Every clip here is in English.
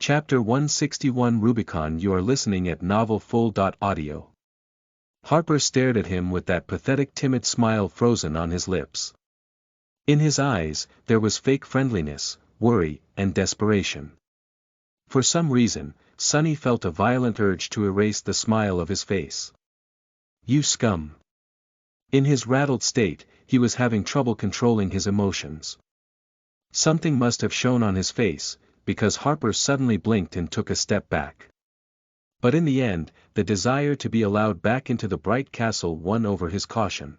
Chapter 161 Rubicon. You are listening at NovelFull.audio. Harper stared at him with that pathetic timid smile frozen on his lips. In his eyes, there was fake friendliness, worry, and desperation. For some reason, Sonny felt a violent urge to erase the smile of his face. "You scum." In his rattled state, he was having trouble controlling his emotions. Something must have shown on his face, because Harper suddenly blinked and took a step back. But in the end, the desire to be allowed back into the bright castle won over his caution.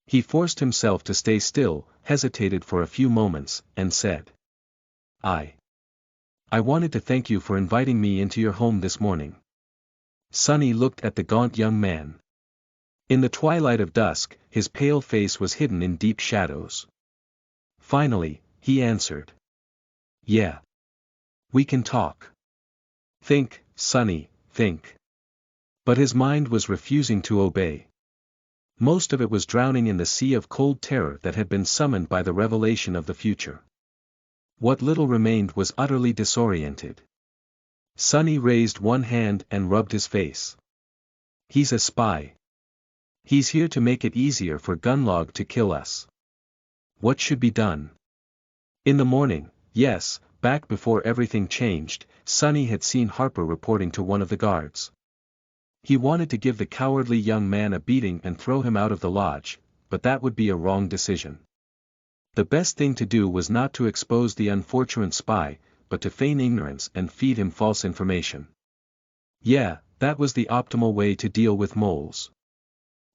He forced himself to stay still, hesitated for a few moments, and said, I wanted to thank you for inviting me into your home this morning." Sonny looked at the gaunt young man. In the twilight of dusk, his pale face was hidden in deep shadows. Finally, he answered. "Yeah. We can talk." "Think, Sonny, think." But his mind was refusing to obey. Most of it was drowning in the sea of cold terror that had been summoned by the revelation of the future. What little remained was utterly disoriented. Sonny raised one hand and rubbed his face. "He's a spy. He's here to make it easier for Gunlog to kill us." What should be done? In the morning, yes, back before everything changed, Sonny had seen Harper reporting to one of the guards. He wanted to give the cowardly young man a beating and throw him out of the lodge, but that would be a wrong decision. The best thing to do was not to expose the unfortunate spy, but to feign ignorance and feed him false information. Yeah, that was the optimal way to deal with moles.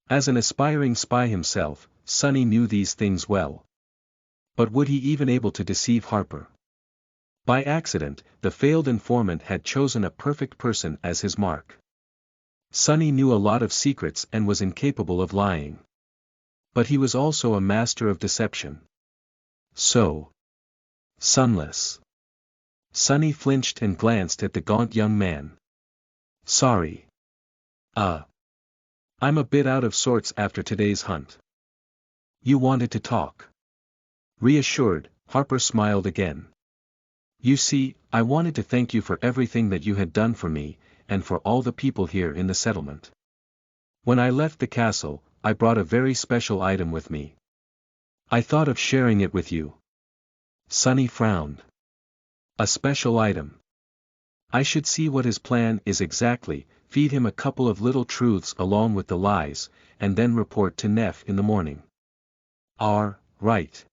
As an aspiring spy himself, Sonny knew these things well. But would he even able to deceive Harper? By accident, the failed informant had chosen a perfect person as his mark. Sonny knew a lot of secrets and was incapable of lying. But he was also a master of deception. So sunless. Sonny flinched and glanced at the gaunt young man. "Sorry. I'm a bit out of sorts after today's hunt." "You wanted to talk." Reassured, Harper smiled again. "You see, I wanted to thank you for everything that you had done for me, and for all the people here in the settlement. When I left the castle, I brought a very special item with me. I thought of sharing it with you." Sonny frowned. "A special item? I should see what his plan is exactly, feed him a couple of little truths along with the lies, and then report to Neff in the morning." Right."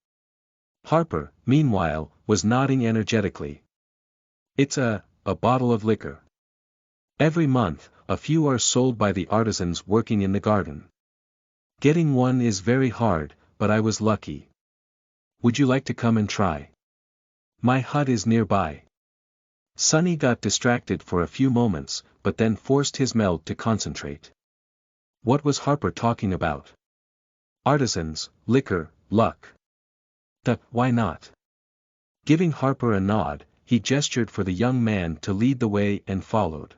Harper, meanwhile, was nodding energetically. "It's a bottle of liquor. Every month, a few are sold by the artisans working in the garden. Getting one is very hard, but I was lucky. Would you like to come and try? My hut is nearby." Sonny got distracted for a few moments, but then forced his meld to concentrate. What was Harper talking about? Artisans, liquor, luck. Why not? Giving Harper a nod, he gestured for the young man to lead the way and followed.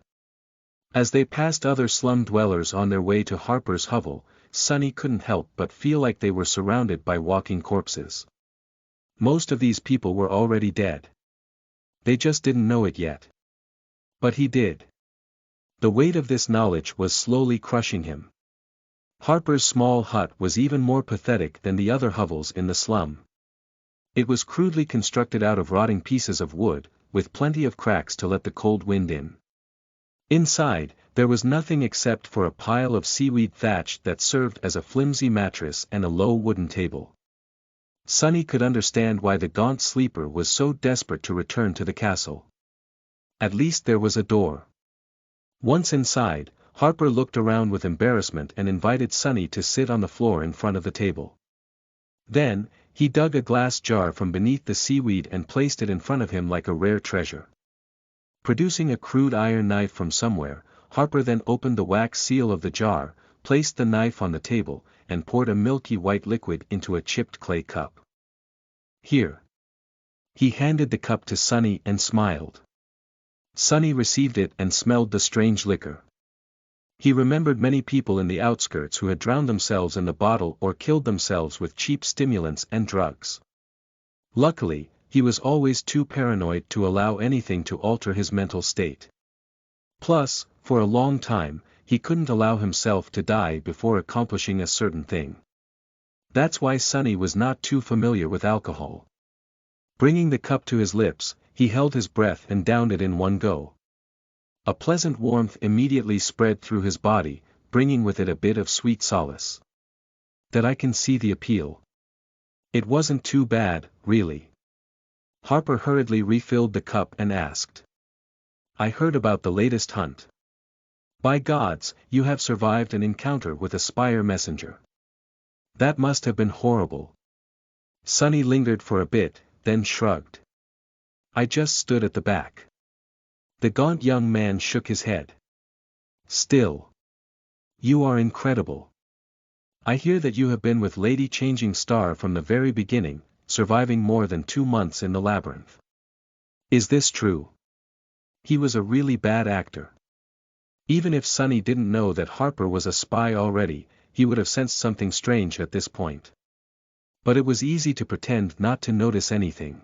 As they passed other slum dwellers on their way to Harper's hovel, Sonny couldn't help but feel like they were surrounded by walking corpses. Most of these people were already dead. They just didn't know it yet. But he did. The weight of this knowledge was slowly crushing him. Harper's small hut was even more pathetic than the other hovels in the slum. It was crudely constructed out of rotting pieces of wood, with plenty of cracks to let the cold wind in. Inside, there was nothing except for a pile of seaweed thatch that served as a flimsy mattress and a low wooden table. Sonny could understand why the gaunt sleeper was so desperate to return to the castle. At least there was a door. Once inside, Harper looked around with embarrassment and invited Sonny to sit on the floor in front of the table. Then, he dug a glass jar from beneath the seaweed and placed it in front of him like a rare treasure. Producing a crude iron knife from somewhere, Harper then opened the wax seal of the jar, placed the knife on the table, and poured a milky white liquid into a chipped clay cup. "Here." He handed the cup to Sonny and smiled. Sonny received it and smelled the strange liquor. He remembered many people in the outskirts who had drowned themselves in the bottle or killed themselves with cheap stimulants and drugs. Luckily, he was always too paranoid to allow anything to alter his mental state. Plus, for a long time, he couldn't allow himself to die before accomplishing a certain thing. That's why Sonny was not too familiar with alcohol. Bringing the cup to his lips, he held his breath and downed it in one go. A pleasant warmth immediately spread through his body, bringing with it a bit of sweet solace. That I can see the appeal. It wasn't too bad, really. Harper hurriedly refilled the cup and asked. I heard about the latest hunt. By gods, you have survived an encounter with a spire messenger. That must have been horrible. Sonny lingered for a bit, then shrugged. I just stood at the back. The gaunt young man shook his head. Still. You are incredible. I hear that you have been with Lady Changing Star from the very beginning, surviving more than 2 months in the labyrinth. Is this true? He was a really bad actor. Even if Sonny didn't know that Harper was a spy already, he would have sensed something strange at this point. But it was easy to pretend not to notice anything.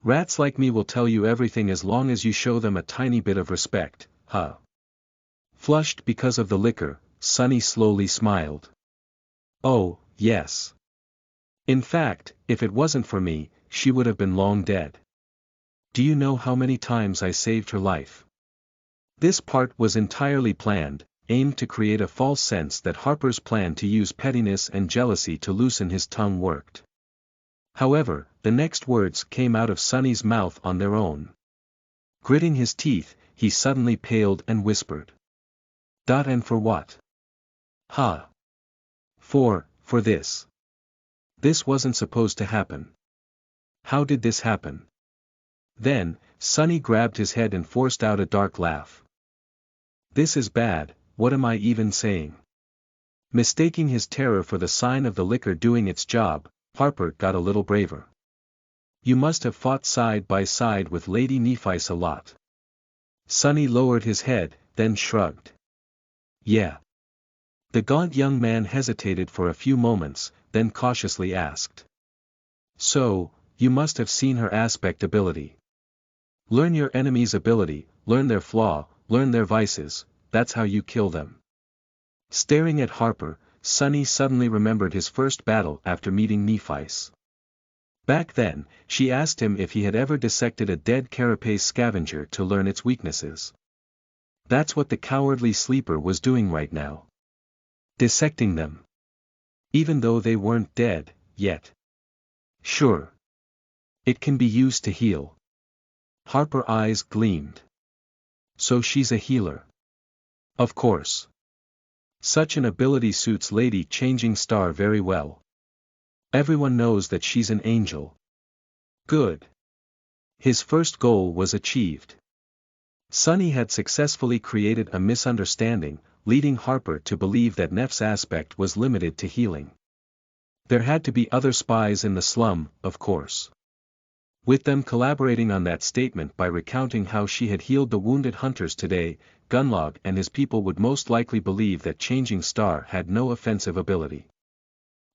Rats like me will tell you everything as long as you show them a tiny bit of respect, huh? Flushed because of the liquor, Sonny slowly smiled. Oh, yes. In fact, if it wasn't for me, she would have been long dead. Do you know how many times I saved her life? This part was entirely planned, aimed to create a false sense that Harper's plan to use pettiness and jealousy to loosen his tongue worked. However, the next words came out of Sonny's mouth on their own. Gritting his teeth, he suddenly paled and whispered. And for what? Ha! For this. This wasn't supposed to happen. How did this happen? Then, Sonny grabbed his head and forced out a dark laugh. This is bad, what am I even saying? Mistaking his terror for the sign of the liquor doing its job, Harper got a little braver. You must have fought side by side with Lady Nephice a lot. Sonny lowered his head, then shrugged. Yeah. The gaunt young man hesitated for a few moments, then cautiously asked. So, you must have seen her aspect ability. Learn your enemy's ability, learn their flaw, learn their vices, that's how you kill them. Staring at Harper, Sonny suddenly remembered his first battle after meeting Nephice. Back then, she asked him if he had ever dissected a dead carapace scavenger to learn its weaknesses. That's what the cowardly sleeper was doing right now. Dissecting them. Even though they weren't dead, yet. Sure. It can be used to heal. Harper's eyes gleamed. So she's a healer. Of course. Such an ability suits Lady Changing Star very well. Everyone knows that she's an angel. Good. His first goal was achieved. Sonny had successfully created a misunderstanding, leading Harper to believe that Neff's aspect was limited to healing. There had to be other spies in the slum, of course. With them collaborating on that statement by recounting how she had healed the wounded hunters today, Gunlog and his people would most likely believe that Changing Star had no offensive ability.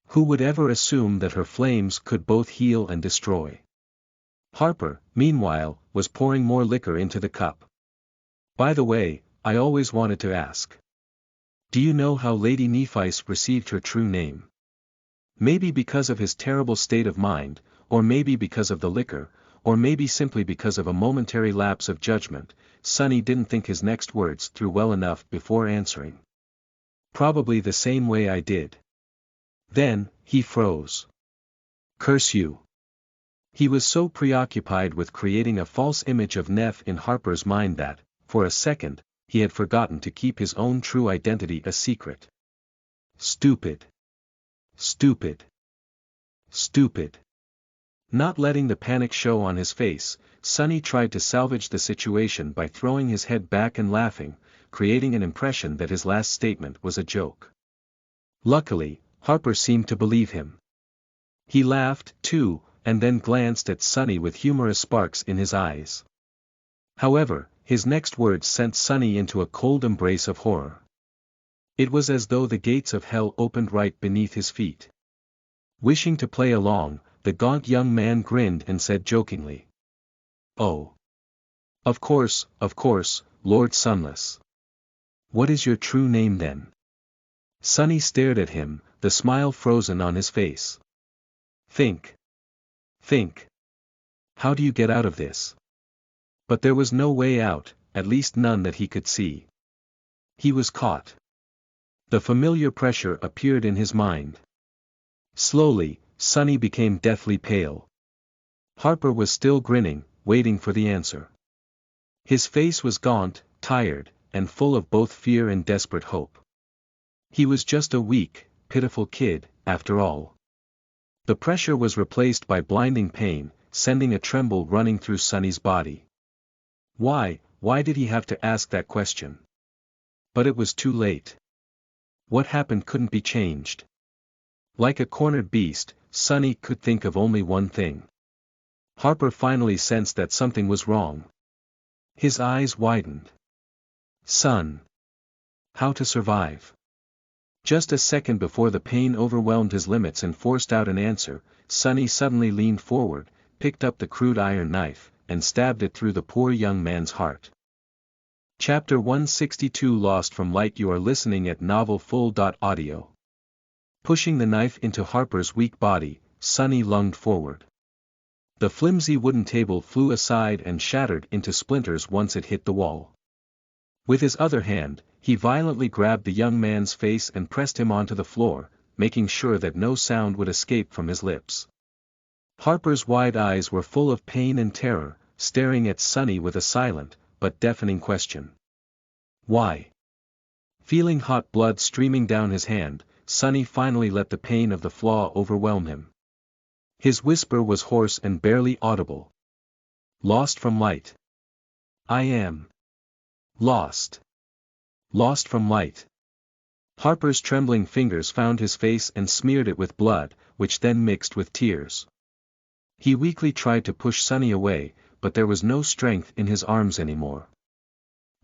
Who would ever assume that her flames could both heal and destroy? Harper, meanwhile, was pouring more liquor into the cup. By the way, I always wanted to ask. Do you know how Lady Nephice received her true name? Maybe because of his terrible state of mind, or maybe because of the liquor, or maybe simply because of a momentary lapse of judgment, Sonny didn't think his next words through well enough before answering. Probably the same way I did. Then, he froze. Curse you. He was so preoccupied with creating a false image of Neff in Harper's mind that, for a second, he had forgotten to keep his own true identity a secret. Stupid. Stupid. Stupid. Not letting the panic show on his face, Sonny tried to salvage the situation by throwing his head back and laughing, creating an impression that his last statement was a joke. Luckily, Harper seemed to believe him. He laughed, too, and then glanced at Sonny with humorous sparks in his eyes. However, his next words sent Sonny into a cold embrace of horror. It was as though the gates of hell opened right beneath his feet. Wishing to play along, the gaunt young man grinned and said jokingly. "Oh. Of course, Lord Sunless. What is your true name then?" Sunny stared at him, the smile frozen on his face. Think. How do you get out of this?" But there was no way out, at least none that he could see. He was caught. The familiar pressure appeared in his mind. Slowly, Sunny became deathly pale. Harper was still grinning, waiting for the answer. His face was gaunt, tired, and full of both fear and desperate hope. He was just a weak, pitiful kid, after all. The pressure was replaced by blinding pain, sending a tremble running through Sunny's body. Why did he have to ask that question? But it was too late. What happened couldn't be changed. Like a cornered beast, Sunny could think of only one thing. Harper finally sensed that something was wrong. His eyes widened. Son. How to survive? Just a second before the pain overwhelmed his limits and forced out an answer, Sunny suddenly leaned forward, picked up the crude iron knife, and stabbed it through the poor young man's heart. Chapter 162 Lost from Light. You are listening at NovelFull.audio. Pushing the knife into Harper's weak body, Sunny lunged forward. The flimsy wooden table flew aside and shattered into splinters once it hit the wall. With his other hand, he violently grabbed the young man's face and pressed him onto the floor, making sure that no sound would escape from his lips. Harper's wide eyes were full of pain and terror, staring at Sunny with a silent, but deafening question. Why? Feeling hot blood streaming down his hand, Sunny finally let the pain of the flaw overwhelm him. His whisper was hoarse and barely audible. Lost from light. I am. Lost. Lost from light. Harper's trembling fingers found his face and smeared it with blood, which then mixed with tears. He weakly tried to push Sunny away, but there was no strength in his arms anymore.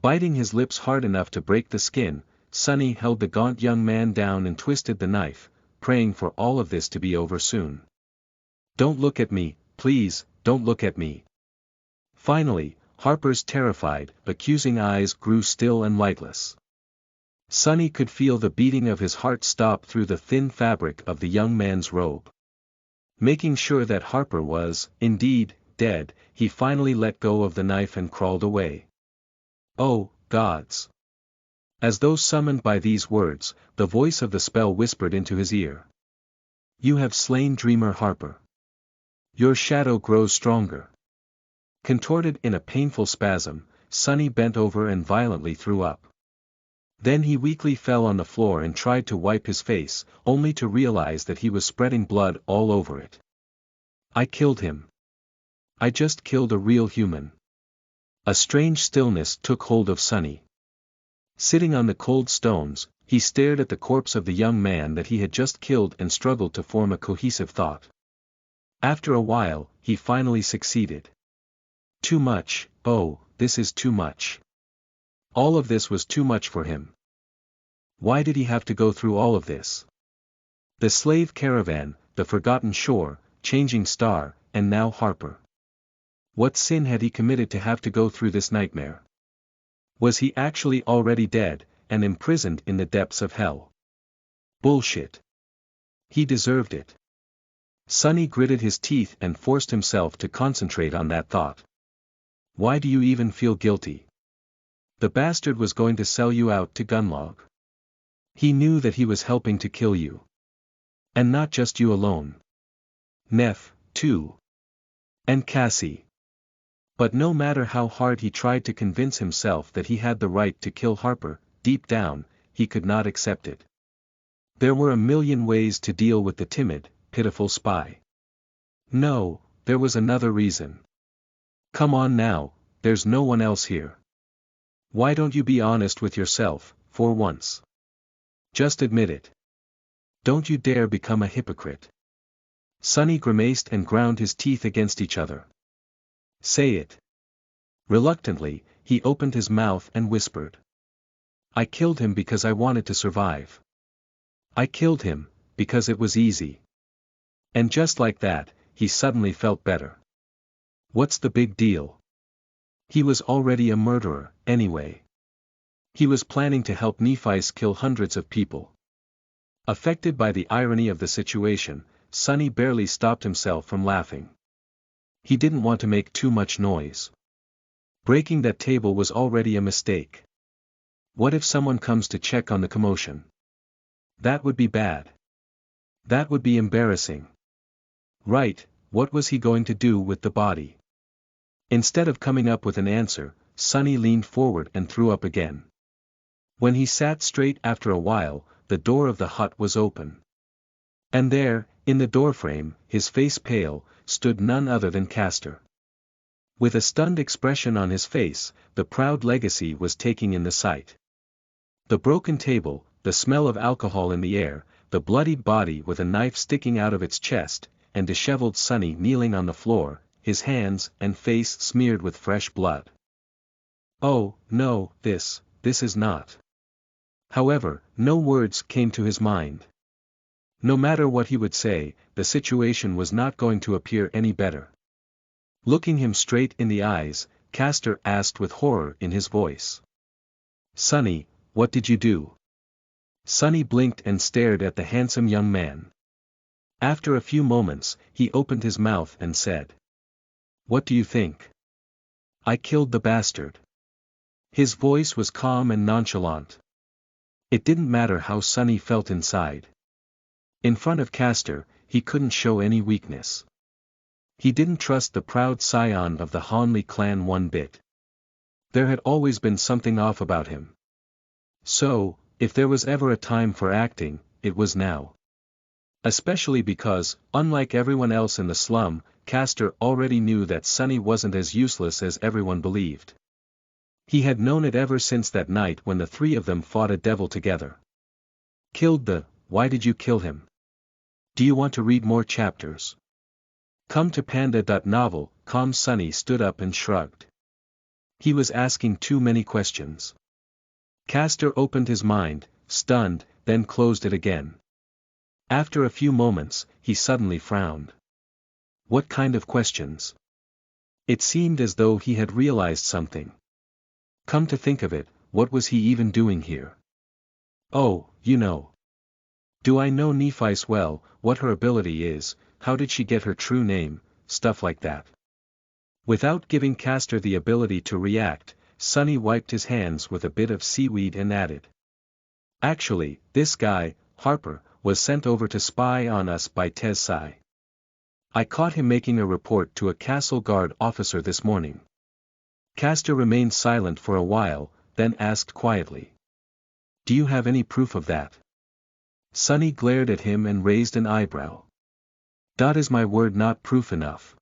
Biting his lips hard enough to break the skin, Sunny held the gaunt young man down and twisted the knife, praying for all of this to be over soon. Don't look at me, please, don't look at me. Finally, Harper's terrified, accusing eyes grew still and lightless. Sunny could feel the beating of his heart stop through the thin fabric of the young man's robe. Making sure that Harper was, indeed, dead, he finally let go of the knife and crawled away. Oh, gods! As though summoned by these words, the voice of the spell whispered into his ear. You have slain Dreamer Harper. Your shadow grows stronger. Contorted in a painful spasm, Sunny bent over and violently threw up. Then he weakly fell on the floor and tried to wipe his face, only to realize that he was spreading blood all over it. I killed him. I just killed a real human. A strange stillness took hold of Sunny. Sitting on the cold stones, he stared at the corpse of the young man that he had just killed and struggled to form a cohesive thought. After a while, he finally succeeded. Too much, oh, this is too much. All of this was too much for him. Why did he have to go through all of this? The slave caravan, the forgotten shore, changing star, and now Harper. What sin had he committed to have to go through this nightmare? Was he actually already dead, and imprisoned in the depths of hell? Bullshit. He deserved it. Sunny gritted his teeth and forced himself to concentrate on that thought. Why do you even feel guilty? The bastard was going to sell you out to Gunlog. He knew that he was helping to kill you. And not just you alone. Neff, too. And Cassie. But no matter how hard he tried to convince himself that he had the right to kill Harper, deep down, he could not accept it. There were a million ways to deal with the timid, pitiful spy. No, there was another reason. Come on now, there's no one else here. Why don't you be honest with yourself, for once? Just admit it. Don't you dare become a hypocrite. Sunny grimaced and ground his teeth against each other. Say it. Reluctantly, he opened his mouth and whispered. I killed him because I wanted to survive. I killed him, because it was easy. And just like that, he suddenly felt better. What's the big deal? He was already a murderer, anyway. He was planning to help Nephi's kill hundreds of people. Affected by the irony of the situation, Sonny barely stopped himself from laughing. He didn't want to make too much noise. Breaking that table was already a mistake. What if someone comes to check on the commotion? That would be bad. That would be embarrassing. Right, what was he going to do with the body? Instead of coming up with an answer, Sonny leaned forward and threw up again. When he sat straight after a while, the door of the hut was open. And there, in the doorframe, his face pale, stood none other than Castor. With a stunned expression on his face, the proud legacy was taking in the sight. The broken table, the smell of alcohol in the air, the bloodied body with a knife sticking out of its chest, and disheveled Sonny kneeling on the floor, his hands and face smeared with fresh blood. Oh, no, this is not. However, no words came to his mind. No matter what he would say, the situation was not going to appear any better. Looking him straight in the eyes, Castor asked with horror in his voice. Sonny, what did you do? Sonny blinked and stared at the handsome young man. After a few moments, he opened his mouth and said. What do you think? I killed the bastard. His voice was calm and nonchalant. It didn't matter how Sonny felt inside. In front of Castor, he couldn't show any weakness. He didn't trust the proud scion of the Hanley clan one bit. There had always been something off about him. So, if there was ever a time for acting, it was now. Especially because, unlike everyone else in the slum, Castor already knew that Sonny wasn't as useless as everyone believed. He had known it ever since that night when the three of them fought a devil together. Why did you kill him? Do you want to read more chapters? Come to Panda.novel. Sonny stood up and shrugged. He was asking too many questions. Castor opened his mind, stunned, then closed it again. After a few moments, he suddenly frowned. What kind of questions? It seemed as though he had realized something. Come to think of it, what was he even doing here? Oh, you know. Do I know Nephi's well, what her ability is, how did she get her true name, stuff like that. Without giving Castor the ability to react, Sonny wiped his hands with a bit of seaweed and added. Actually, this guy, Harper, was sent over to spy on us by Tezai. I caught him making a report to a castle guard officer this morning. Castor remained silent for a while, then asked quietly. Do you have any proof of that? Sonny glared at him and raised an eyebrow. Is my word not proof enough?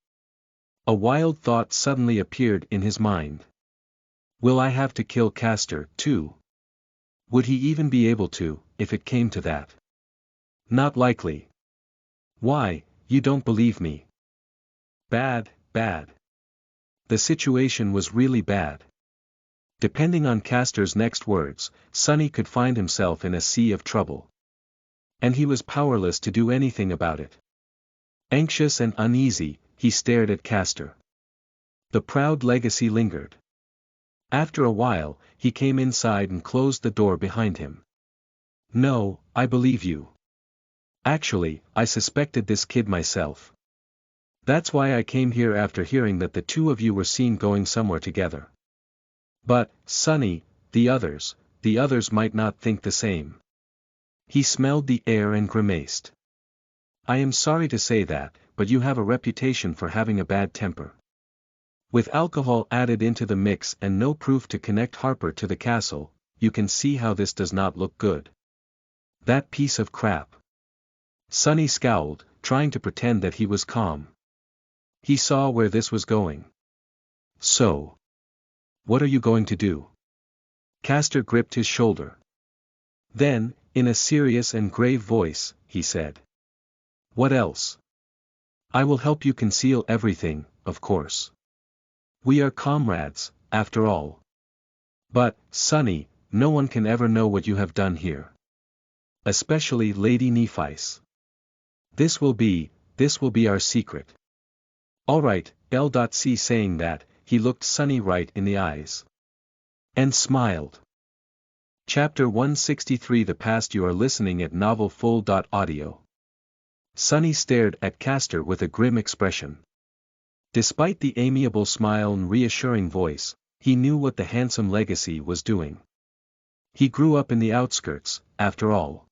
A wild thought suddenly appeared in his mind. Will I have to kill Castor, too? Would he even be able to, if it came to that? Not likely. Why, you don't believe me? Bad. The situation was really bad. Depending on Castor's next words, Sonny could find himself in a sea of trouble. And he was powerless to do anything about it. Anxious and uneasy, he stared at Castor. The proud legacy lingered. After a while, he came inside and closed the door behind him. No, I believe you. Actually, I suspected this kid myself. That's why I came here after hearing that the two of you were seen going somewhere together. But, Sonny, the others might not think the same. He smelled the air and grimaced. I am sorry to say that, but you have a reputation for having a bad temper. With alcohol added into the mix and no proof to connect Harper to the castle, you can see how this does not look good. That piece of crap. Sonny scowled, trying to pretend that he was calm. He saw where this was going. So. What are you going to do? Castor gripped his shoulder. Then, in a serious and grave voice, he said. What else? I will help you conceal everything, of course. We are comrades, after all. But, Sonny, no one can ever know what you have done here. Especially Lady Nephis. This will be our secret. Alright, L.C. saying that, he looked Sunny right in the eyes. And smiled. Chapter 163 The Past. You are listening at novelfull.audio. Sunny stared at Castor with a grim expression. Despite the amiable smile and reassuring voice, he knew what the handsome Legacy was doing. He grew up in the outskirts, after all.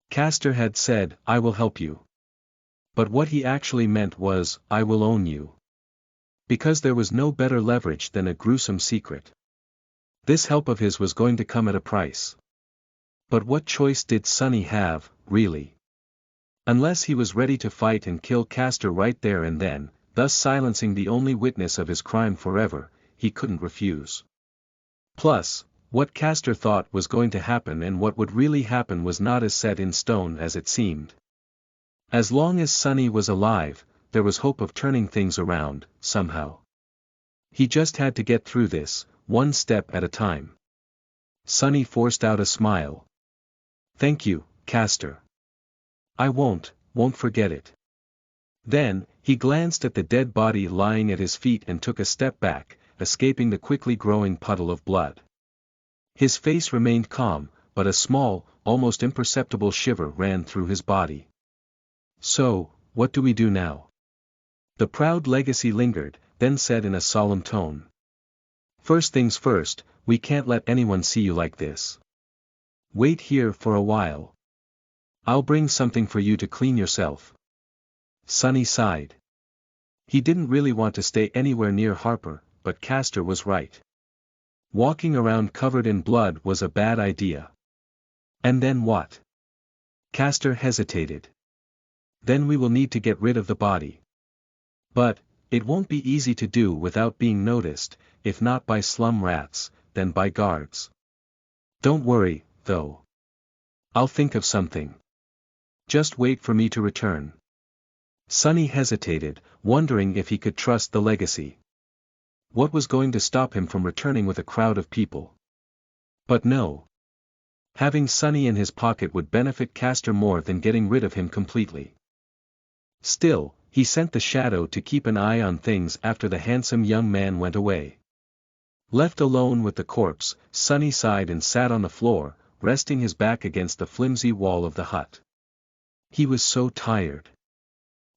Castor had said, "I will help you." But what he actually meant was, "I will own you." Because there was no better leverage than a gruesome secret. This help of his was going to come at a price. But what choice did Sunny have, really? Unless he was ready to fight and kill Castor right there and then, thus silencing the only witness of his crime forever, he couldn't refuse. Plus, what Castor thought was going to happen and what would really happen was not as set in stone as it seemed. As long as Sunny was alive, there was hope of turning things around, somehow. He just had to get through this, one step at a time. Sunny forced out a smile. "Thank you, Castor. I won't forget it." Then, he glanced at the dead body lying at his feet and took a step back, escaping the quickly growing puddle of blood. His face remained calm, but a small, almost imperceptible shiver ran through his body. "So, what do we do now?" The proud Legacy lingered, then said in a solemn tone. "First things first, we can't let anyone see you like this. Wait here for a while. I'll bring something for you to clean yourself." Sunny sighed. He didn't really want to stay anywhere near Harper, but Castor was right. Walking around covered in blood was a bad idea. And then what? Castor hesitated. "Then we will need to get rid of the body. But, it won't be easy to do without being noticed, if not by slum rats, then by guards. Don't worry, though. I'll think of something. Just wait for me to return." Sunny hesitated, wondering if he could trust the Legacy. What was going to stop him from returning with a crowd of people? But no. Having Sunny in his pocket would benefit Castor more than getting rid of him completely. Still, he sent the Shadow to keep an eye on things after the handsome young man went away. Left alone with the corpse, Sunny sighed and sat on the floor, resting his back against the flimsy wall of the hut. He was so tired.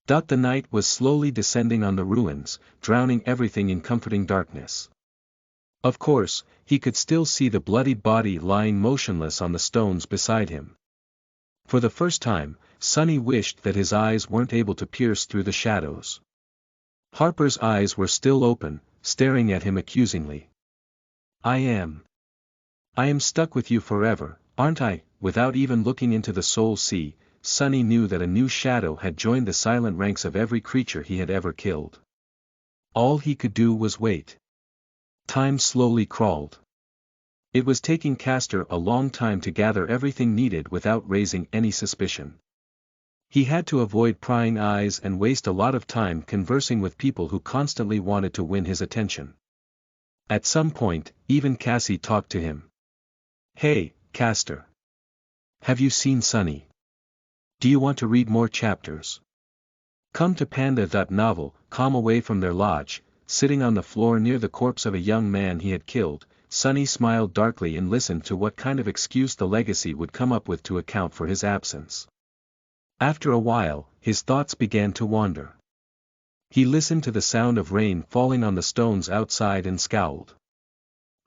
The night was slowly descending on the ruins, drowning everything in comforting darkness. Of course, he could still see the bloodied body lying motionless on the stones beside him. For the first time, Sunny wished that his eyes weren't able to pierce through the shadows. Harper's eyes were still open, staring at him accusingly. I am stuck with you forever, aren't I?" Without even looking into the soul sea, Sunny knew that a new shadow had joined the silent ranks of every creature he had ever killed. All he could do was wait. Time slowly crawled. It was taking Castor a long time to gather everything needed without raising any suspicion. He had to avoid prying eyes and waste a lot of time conversing with people who constantly wanted to win his attention. At some point, even Cassie talked to him. "Hey, Castor. Have you seen Sunny? Do you want to read more chapters? Come to Panda.Novel." Calm away from their lodge, sitting on the floor near the corpse of a young man he had killed, Sunny smiled darkly and listened to what kind of excuse the Legacy would come up with to account for his absence. After a while, his thoughts began to wander. He listened to the sound of rain falling on the stones outside and scowled.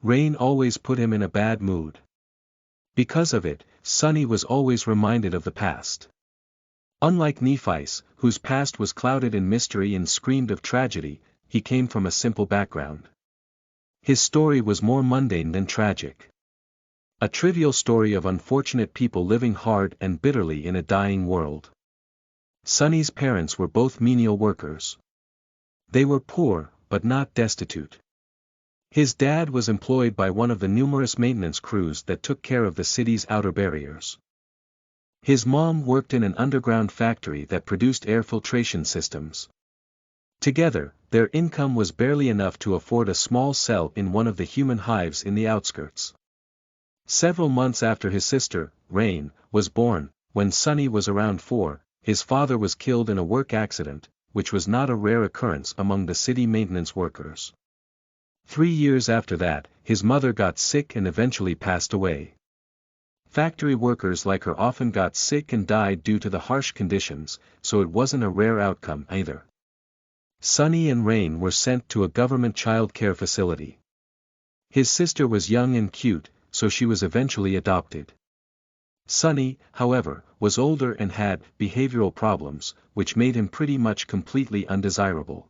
Rain always put him in a bad mood. Because of it, Sunny was always reminded of the past. Unlike Nephi's, whose past was clouded in mystery and screamed of tragedy, he came from a simple background. His story was more mundane than tragic. A trivial story of unfortunate people living hard and bitterly in a dying world. Sunny's parents were both menial workers. They were poor, but not destitute. His dad was employed by one of the numerous maintenance crews that took care of the city's outer barriers. His mom worked in an underground factory that produced air filtration systems. Together, their income was barely enough to afford a small cell in one of the human hives in the outskirts. Several months after his sister, Rain, was born, when Sunny was around 4, his father was killed in a work accident, which was not a rare occurrence among the city maintenance workers. 3 years after that, his mother got sick and eventually passed away. Factory workers like her often got sick and died due to the harsh conditions, so it wasn't a rare outcome either. Sunny and Rain were sent to a government child care facility. His sister was young and cute, so she was eventually adopted. Sunny, however, was older and had behavioral problems, which made him pretty much completely undesirable.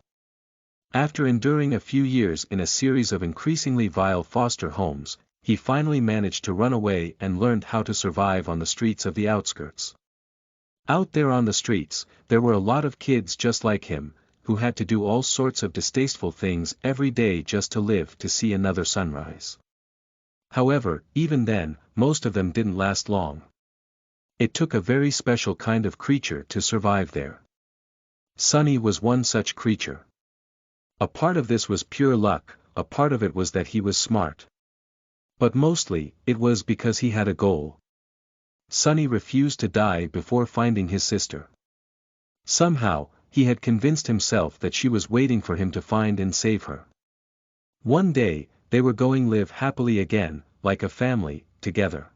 After enduring a few years in a series of increasingly vile foster homes, he finally managed to run away and learned how to survive on the streets of the outskirts. Out there on the streets, there were a lot of kids just like him, who had to do all sorts of distasteful things every day just to live to see another sunrise. However, even then, most of them didn't last long. It took a very special kind of creature to survive there. Sunny was one such creature. A part of this was pure luck, a part of it was that he was smart. But mostly, it was because he had a goal. Sunny refused to die before finding his sister. Somehow, he had convinced himself that she was waiting for him to find and save her. One day, they were going to live happily again, like a family, together.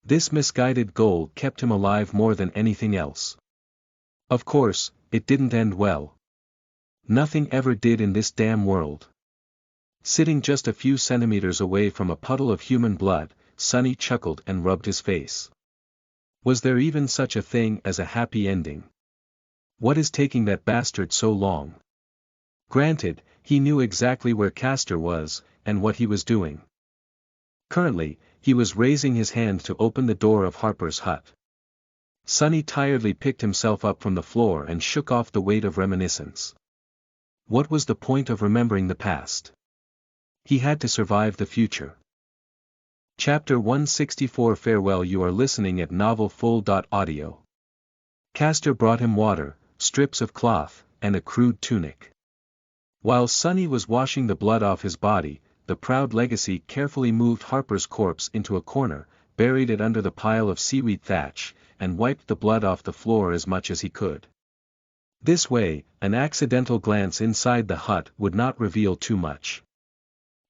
This misguided goal kept him alive more than anything else. Of course, it didn't end well. Nothing ever did in this damn world. Sitting just a few centimeters away from a puddle of human blood, Sunny chuckled and rubbed his face. Was there even such a thing as a happy ending? What is taking that bastard so long? Granted, he knew exactly where Castor was, and what he was doing. Currently, he was raising his hand to open the door of Harper's hut. Sunny tiredly picked himself up from the floor and shook off the weight of reminiscence. What was the point of remembering the past? He had to survive the future. Chapter 164 Farewell. You are listening at NovelFull.audio. Castor brought him water, strips of cloth, and a crude tunic. While Sunny was washing the blood off his body, the proud Legacy carefully moved Harper's corpse into a corner, buried it under the pile of seaweed thatch, and wiped the blood off the floor as much as he could. This way, an accidental glance inside the hut would not reveal too much.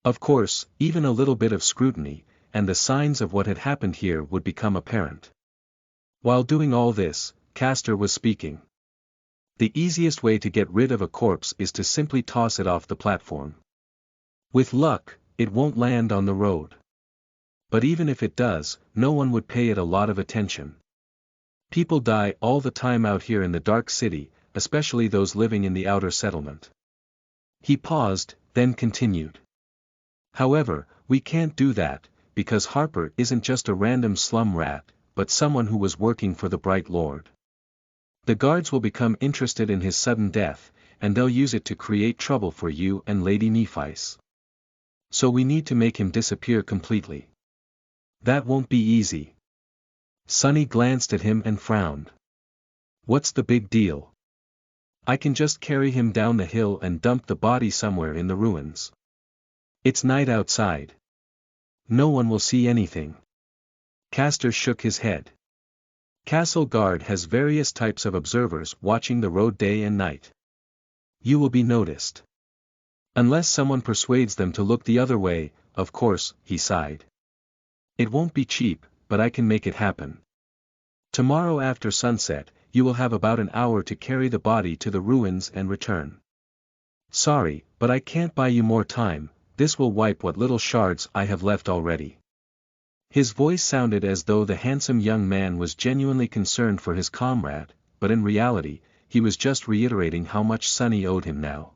Of course, even a little bit of scrutiny, and the signs of what had happened here would become apparent. While doing all this, Castor was speaking. The easiest way to get rid of a corpse is to simply toss it off the platform. With luck, it won't land on the road. But even if it does, no one would pay it a lot of attention. People die all the time out here in the dark city, especially those living in the outer settlement. He paused, then continued. However, we can't do that, because Harper isn't just a random slum rat, but someone who was working for the Bright Lord. The guards will become interested in his sudden death, and they'll use it to create trouble for you and Lady Nephice. So we need to make him disappear completely. That won't be easy. Sunny glanced at him and frowned. What's the big deal? I can just carry him down the hill and dump the body somewhere in the ruins. It's night outside. No one will see anything. Castor shook his head. Castle Guard has various types of observers watching the road day and night. You will be noticed. Unless someone persuades them to look the other way, of course, he sighed. It won't be cheap, but I can make it happen. Tomorrow after sunset, you will have about an hour to carry the body to the ruins and return. Sorry, but I can't buy you more time, this will wipe what little shards I have left already. His voice sounded as though the handsome young man was genuinely concerned for his comrade, but in reality, he was just reiterating how much Sunny owed him now.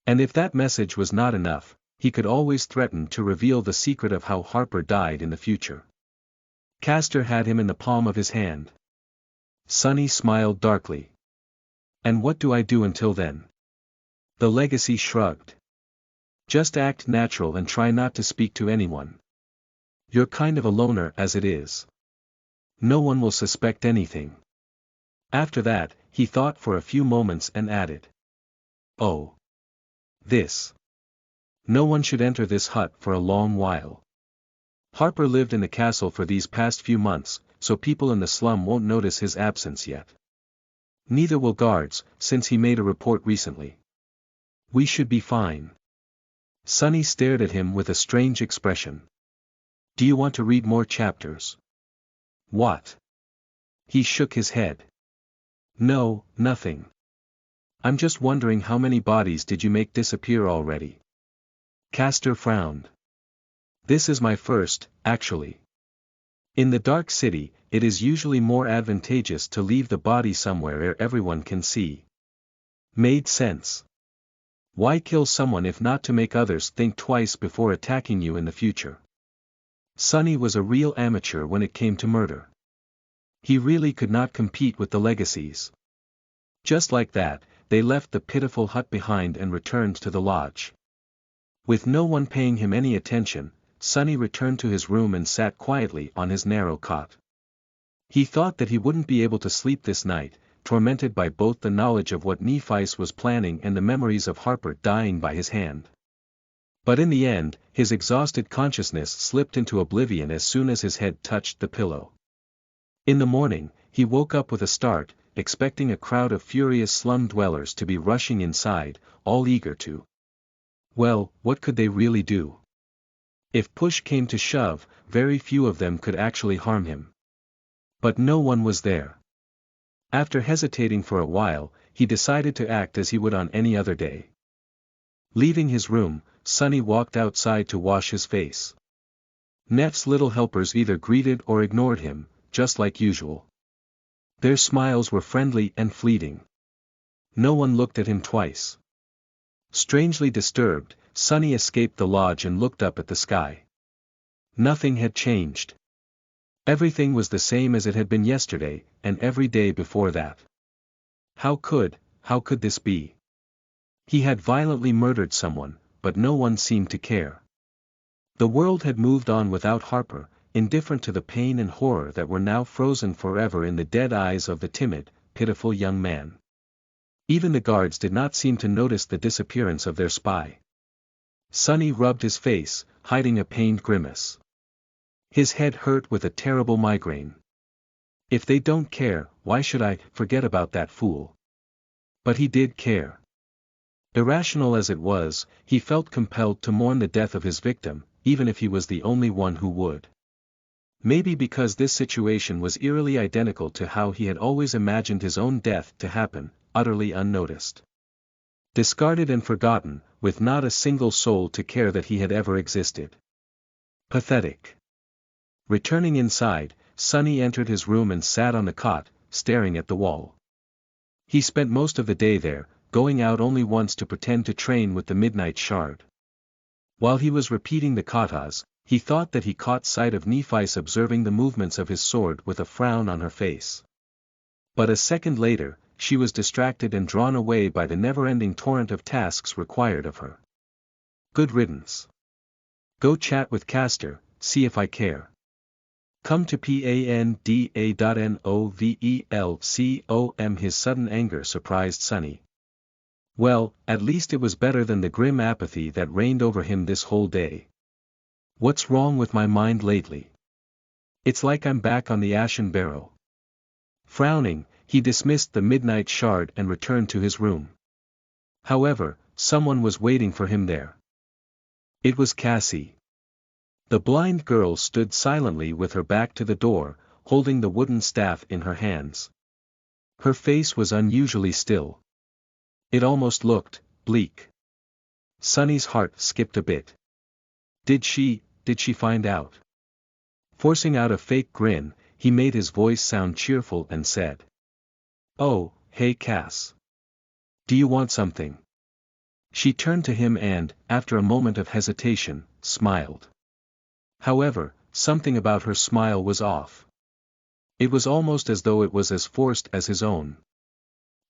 And if that message was not enough, he could always threaten to reveal the secret of how Harper died in the future. Castor had him in the palm of his hand. Sunny smiled darkly. And what do I do until then? The Legacy shrugged. Just act natural and try not to speak to anyone. You're kind of a loner as it is. No one will suspect anything. After that, he thought for a few moments and added. Oh. This. No one should enter this hut for a long while. Harper lived in the castle for these past few months, so people in the slum won't notice his absence yet. Neither will guards, since he made a report recently. We should be fine. Sunny stared at him with a strange expression. Do you want to read more chapters? What? He shook his head. No, nothing. I'm just wondering how many bodies did you make disappear already? Castor frowned. This is my first, actually. In the Dark City, it is usually more advantageous to leave the body somewhere where everyone can see. Made sense. Why kill someone if not to make others think twice before attacking you in the future? Sunny was a real amateur when it came to murder. He really could not compete with the legacies. Just like that, they left the pitiful hut behind and returned to the lodge. With no one paying him any attention, Sunny returned to his room and sat quietly on his narrow cot. He thought that he wouldn't be able to sleep this night, tormented by both the knowledge of what Nephi was planning and the memories of Harper dying by his hand. But in the end, his exhausted consciousness slipped into oblivion as soon as his head touched the pillow. In the morning, he woke up with a start, expecting a crowd of furious slum dwellers to be rushing inside, all eager to. Well, what could they really do? If push came to shove, very few of them could actually harm him. But no one was there. After hesitating for a while, he decided to act as he would on any other day. Leaving his room, Sunny walked outside to wash his face. Neff's little helpers either greeted or ignored him, just like usual. Their smiles were friendly and fleeting. No one looked at him twice. Strangely disturbed, Sunny escaped the lodge and looked up at the sky. Nothing had changed. Everything was the same as it had been yesterday, and every day before that. How could this be? He had violently murdered someone, but no one seemed to care. The world had moved on without Harper, indifferent to the pain and horror that were now frozen forever in the dead eyes of the timid, pitiful young man. Even the guards did not seem to notice the disappearance of their spy. Sunny rubbed his face, hiding a pained grimace. His head hurt with a terrible migraine. If they don't care, why should I forget about that fool? But he did care. Irrational as it was, he felt compelled to mourn the death of his victim, even if he was the only one who would. Maybe because this situation was eerily identical to how he had always imagined his own death to happen, utterly unnoticed. Discarded and forgotten, with not a single soul to care that he had ever existed. Pathetic. Returning inside, Sunny entered his room and sat on the cot, staring at the wall. He spent most of the day there, going out only once to pretend to train with the Midnight Shard. While he was repeating the katas, he thought that he caught sight of Nephi observing the movements of his sword with a frown on her face. But a second later, she was distracted and drawn away by the never-ending torrent of tasks required of her. Good riddance. Go chat with Castor, see if I care. Come to panda.novelcom. His sudden anger surprised Sunny. Well, at least it was better than the grim apathy that reigned over him this whole day. What's wrong with my mind lately? It's like I'm back on the Ashen Barrow. Frowning, he dismissed the Midnight Shard and returned to his room. However, someone was waiting for him there. It was Cassie. The blind girl stood silently with her back to the door, holding the wooden staff in her hands. Her face was unusually still. It almost looked bleak. Sunny's heart skipped a bit. Did she find out? Forcing out a fake grin, he made his voice sound cheerful and said. Oh, hey Cass. Do you want something? She turned to him and, after a moment of hesitation, smiled. However, something about her smile was off. It was almost as though it was as forced as his own.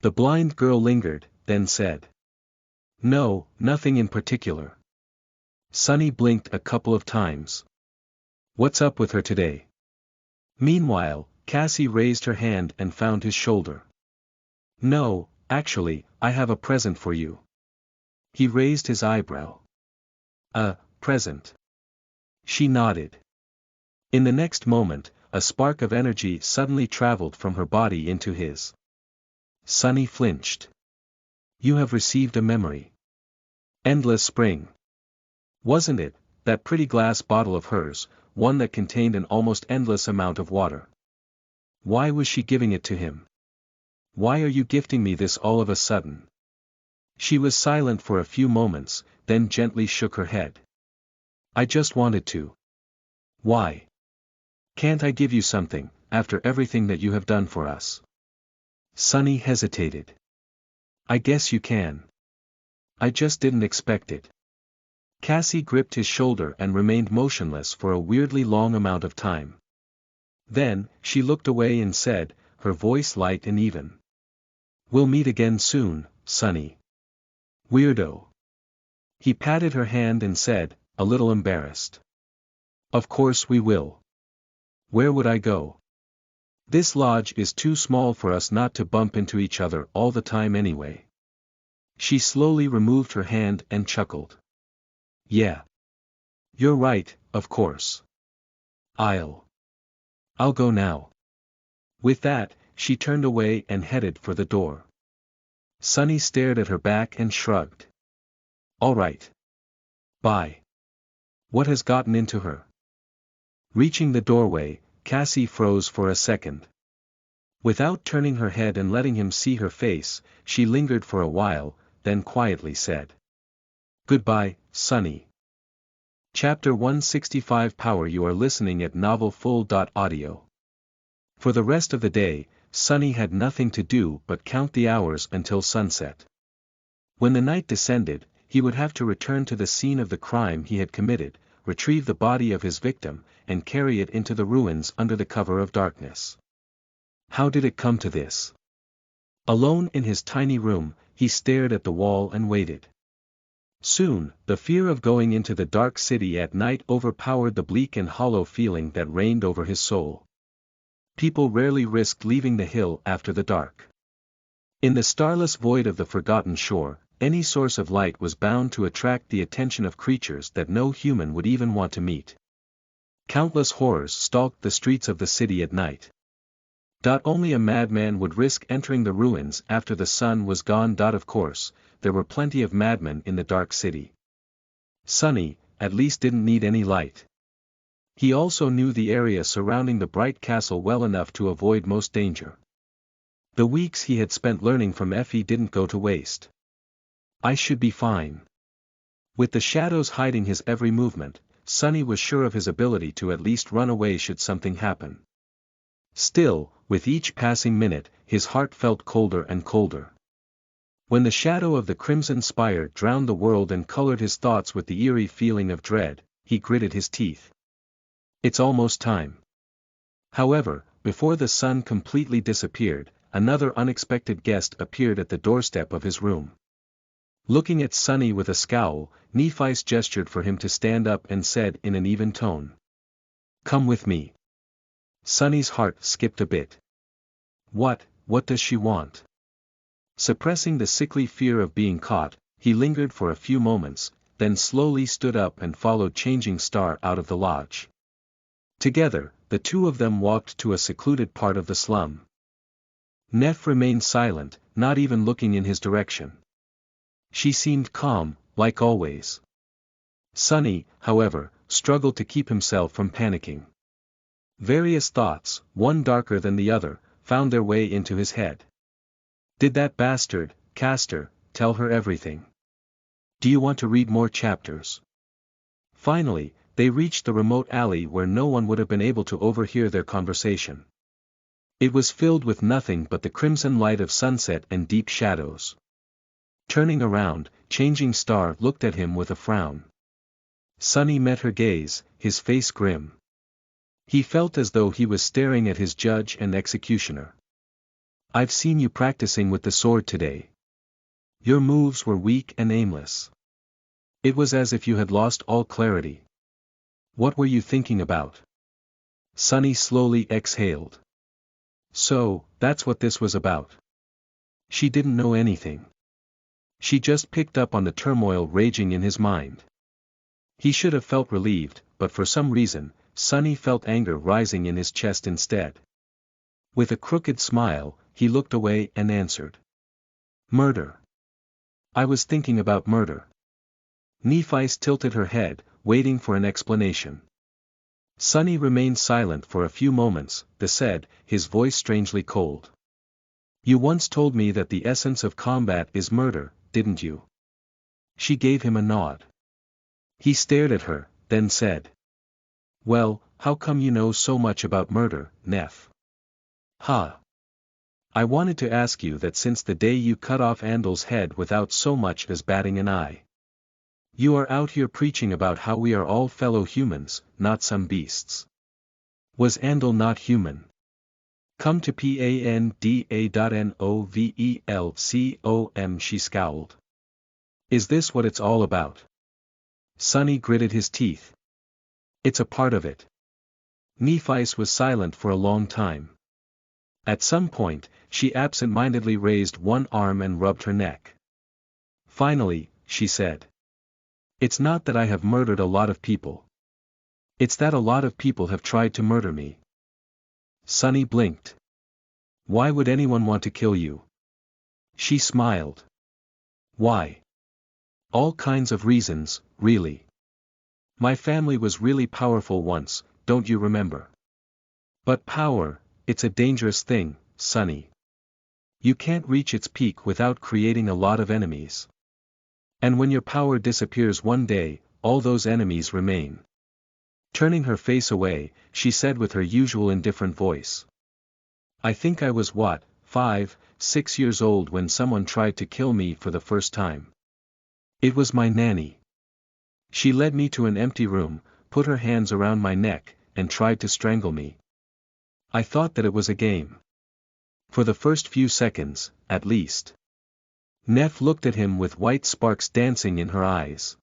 The blind girl lingered, then said. No, nothing in particular. Sunny blinked a couple of times. What's up with her today? Meanwhile, Cassie raised her hand and found his shoulder. No, actually, I have a present for you. He raised his eyebrow. A present. She nodded. In the next moment, a spark of energy suddenly traveled from her body into his. Sunny flinched. You have received a memory. Endless Spring. Wasn't it, that pretty glass bottle of hers, one that contained an almost endless amount of water? Why was she giving it to him? Why are you gifting me this all of a sudden? She was silent for a few moments, then gently shook her head. I just wanted to. Why? Can't I give you something, after everything that you have done for us? Sunny hesitated. I guess you can. I just didn't expect it. Cassie gripped his shoulder and remained motionless for a weirdly long amount of time. Then, she looked away and said, her voice light and even. We'll meet again soon, Sunny. Weirdo. He patted her hand and said, a little embarrassed. Of course we will. Where would I go? This lodge is too small for us not to bump into each other all the time anyway. She slowly removed her hand and chuckled. Yeah. You're right, of course. I'll go now. With that, she turned away and headed for the door. Sunny stared at her back and shrugged. All right. Bye. What has gotten into her? Reaching the doorway, Cassie froze for a second. Without turning her head and letting him see her face, she lingered for a while, then quietly said. Goodbye, Sunny. Chapter 165 Power. You are listening at novelfull.audio. For the rest of the day, Sunny had nothing to do but count the hours until sunset. When the night descended, he would have to return to the scene of the crime he had committed, retrieve the body of his victim, and carry it into the ruins under the cover of darkness. How did it come to this? Alone in his tiny room, he stared at the wall and waited. Soon, the fear of going into the dark city at night overpowered the bleak and hollow feeling that reigned over his soul. People rarely risked leaving the hill after the dark. In the starless void of the forgotten shore, any source of light was bound to attract the attention of creatures that no human would even want to meet. Countless horrors stalked the streets of the city at night. Only a madman would risk entering the ruins after the sun was gone. Of course, there were plenty of madmen in the dark city. Sunny, at least, didn't need any light. He also knew the area surrounding the bright castle well enough to avoid most danger. The weeks he had spent learning from Effie didn't go to waste. I should be fine. With the shadows hiding his every movement, Sunny was sure of his ability to at least run away should something happen. Still, with each passing minute, his heart felt colder and colder. When the shadow of the Crimson Spire drowned the world and colored his thoughts with the eerie feeling of dread, he gritted his teeth. It's almost time. However, before the sun completely disappeared, another unexpected guest appeared at the doorstep of his room. Looking at Sunny with a scowl, Nephice gestured for him to stand up and said in an even tone. Come with me. Sunny's heart skipped a bit. What does she want? Suppressing the sickly fear of being caught, he lingered for a few moments, then slowly stood up and followed Changing Star out of the lodge. Together, the two of them walked to a secluded part of the slum. Neff remained silent, not even looking in his direction. She seemed calm, like always. Sunny, however, struggled to keep himself from panicking. Various thoughts, one darker than the other, found their way into his head. Did that bastard, Castor, tell her everything? Do you want to read more chapters? Finally, they reached the remote alley where no one would have been able to overhear their conversation. It was filled with nothing but the crimson light of sunset and deep shadows. Turning around, Changing Star looked at him with a frown. Sunny met her gaze, his face grim. He felt as though he was staring at his judge and executioner. I've seen you practicing with the sword today. Your moves were weak and aimless. It was as if you had lost all clarity. What were you thinking about? Sunny slowly exhaled. So, that's what this was about. She didn't know anything. She just picked up on the turmoil raging in his mind. He should have felt relieved, but for some reason, Sunny felt anger rising in his chest instead. With a crooked smile, he looked away and answered. Murder. I was thinking about murder. Nephis tilted her head, waiting for an explanation. Sunny remained silent for a few moments, then said, his voice strangely cold. You once told me that the essence of combat is murder, didn't you? She gave him a nod. He stared at her, then said. Well, how come you know so much about murder, Neph? Ha! I wanted to ask you that since the day you cut off Andal's head without so much as batting an eye. You are out here preaching about how we are all fellow humans, not some beasts. Was Andal not human? Come to Panda.Novelcom, she scowled. Is this what it's all about? Sunny gritted his teeth. It's a part of it. Nephis was silent for a long time. At some point, she absent-mindedly raised one arm and rubbed her neck. Finally, she said. It's not that I have murdered a lot of people. It's that a lot of people have tried to murder me. Sunny blinked. Why would anyone want to kill you? She smiled. Why? All kinds of reasons, really. My family was really powerful once, don't you remember? But power, it's a dangerous thing, Sunny. You can't reach its peak without creating a lot of enemies. And when your power disappears one day, all those enemies remain. Turning her face away, she said with her usual indifferent voice. I think I was 5, 6 years old when someone tried to kill me for the first time. It was my nanny. She led me to an empty room, put her hands around my neck, and tried to strangle me. I thought that it was a game. For the first few seconds, at least. Neph looked at him with white sparks dancing in her eyes.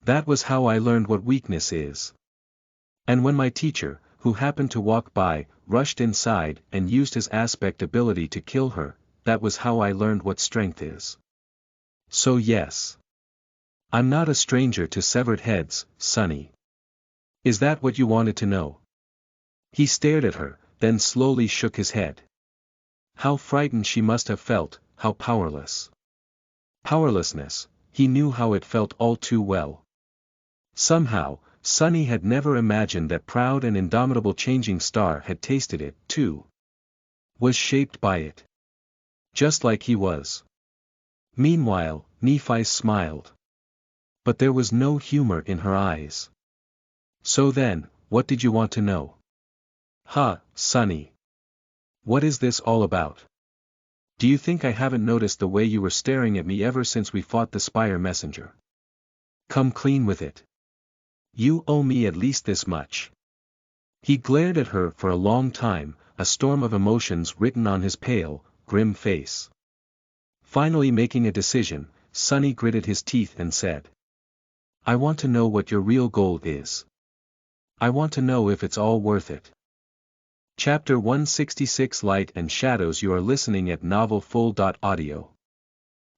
That was how I learned what weakness is. And when my teacher, who happened to walk by, rushed inside and used his aspect ability to kill her, that was how I learned what strength is. So yes. I'm not a stranger to severed heads, Sunny. Is that what you wanted to know? He stared at her, then slowly shook his head. How frightened she must have felt, how powerless. Powerlessness, he knew how it felt all too well. Somehow, Sunny had never imagined that proud and indomitable Changing Star had tasted it, too. Was shaped by it. Just like he was. Meanwhile, Nephis smiled. But there was no humor in her eyes. So then, what did you want to know? Sunny. What is this all about? Do you think I haven't noticed the way you were staring at me ever since we fought the Spire Messenger? Come clean with it. You owe me at least this much. He glared at her for a long time, a storm of emotions written on his pale, grim face. Finally making a decision, Sunny gritted his teeth and said. I want to know what your real goal is. I want to know if it's all worth it. Chapter 166 Light and Shadows. You are listening at novelfull.audio.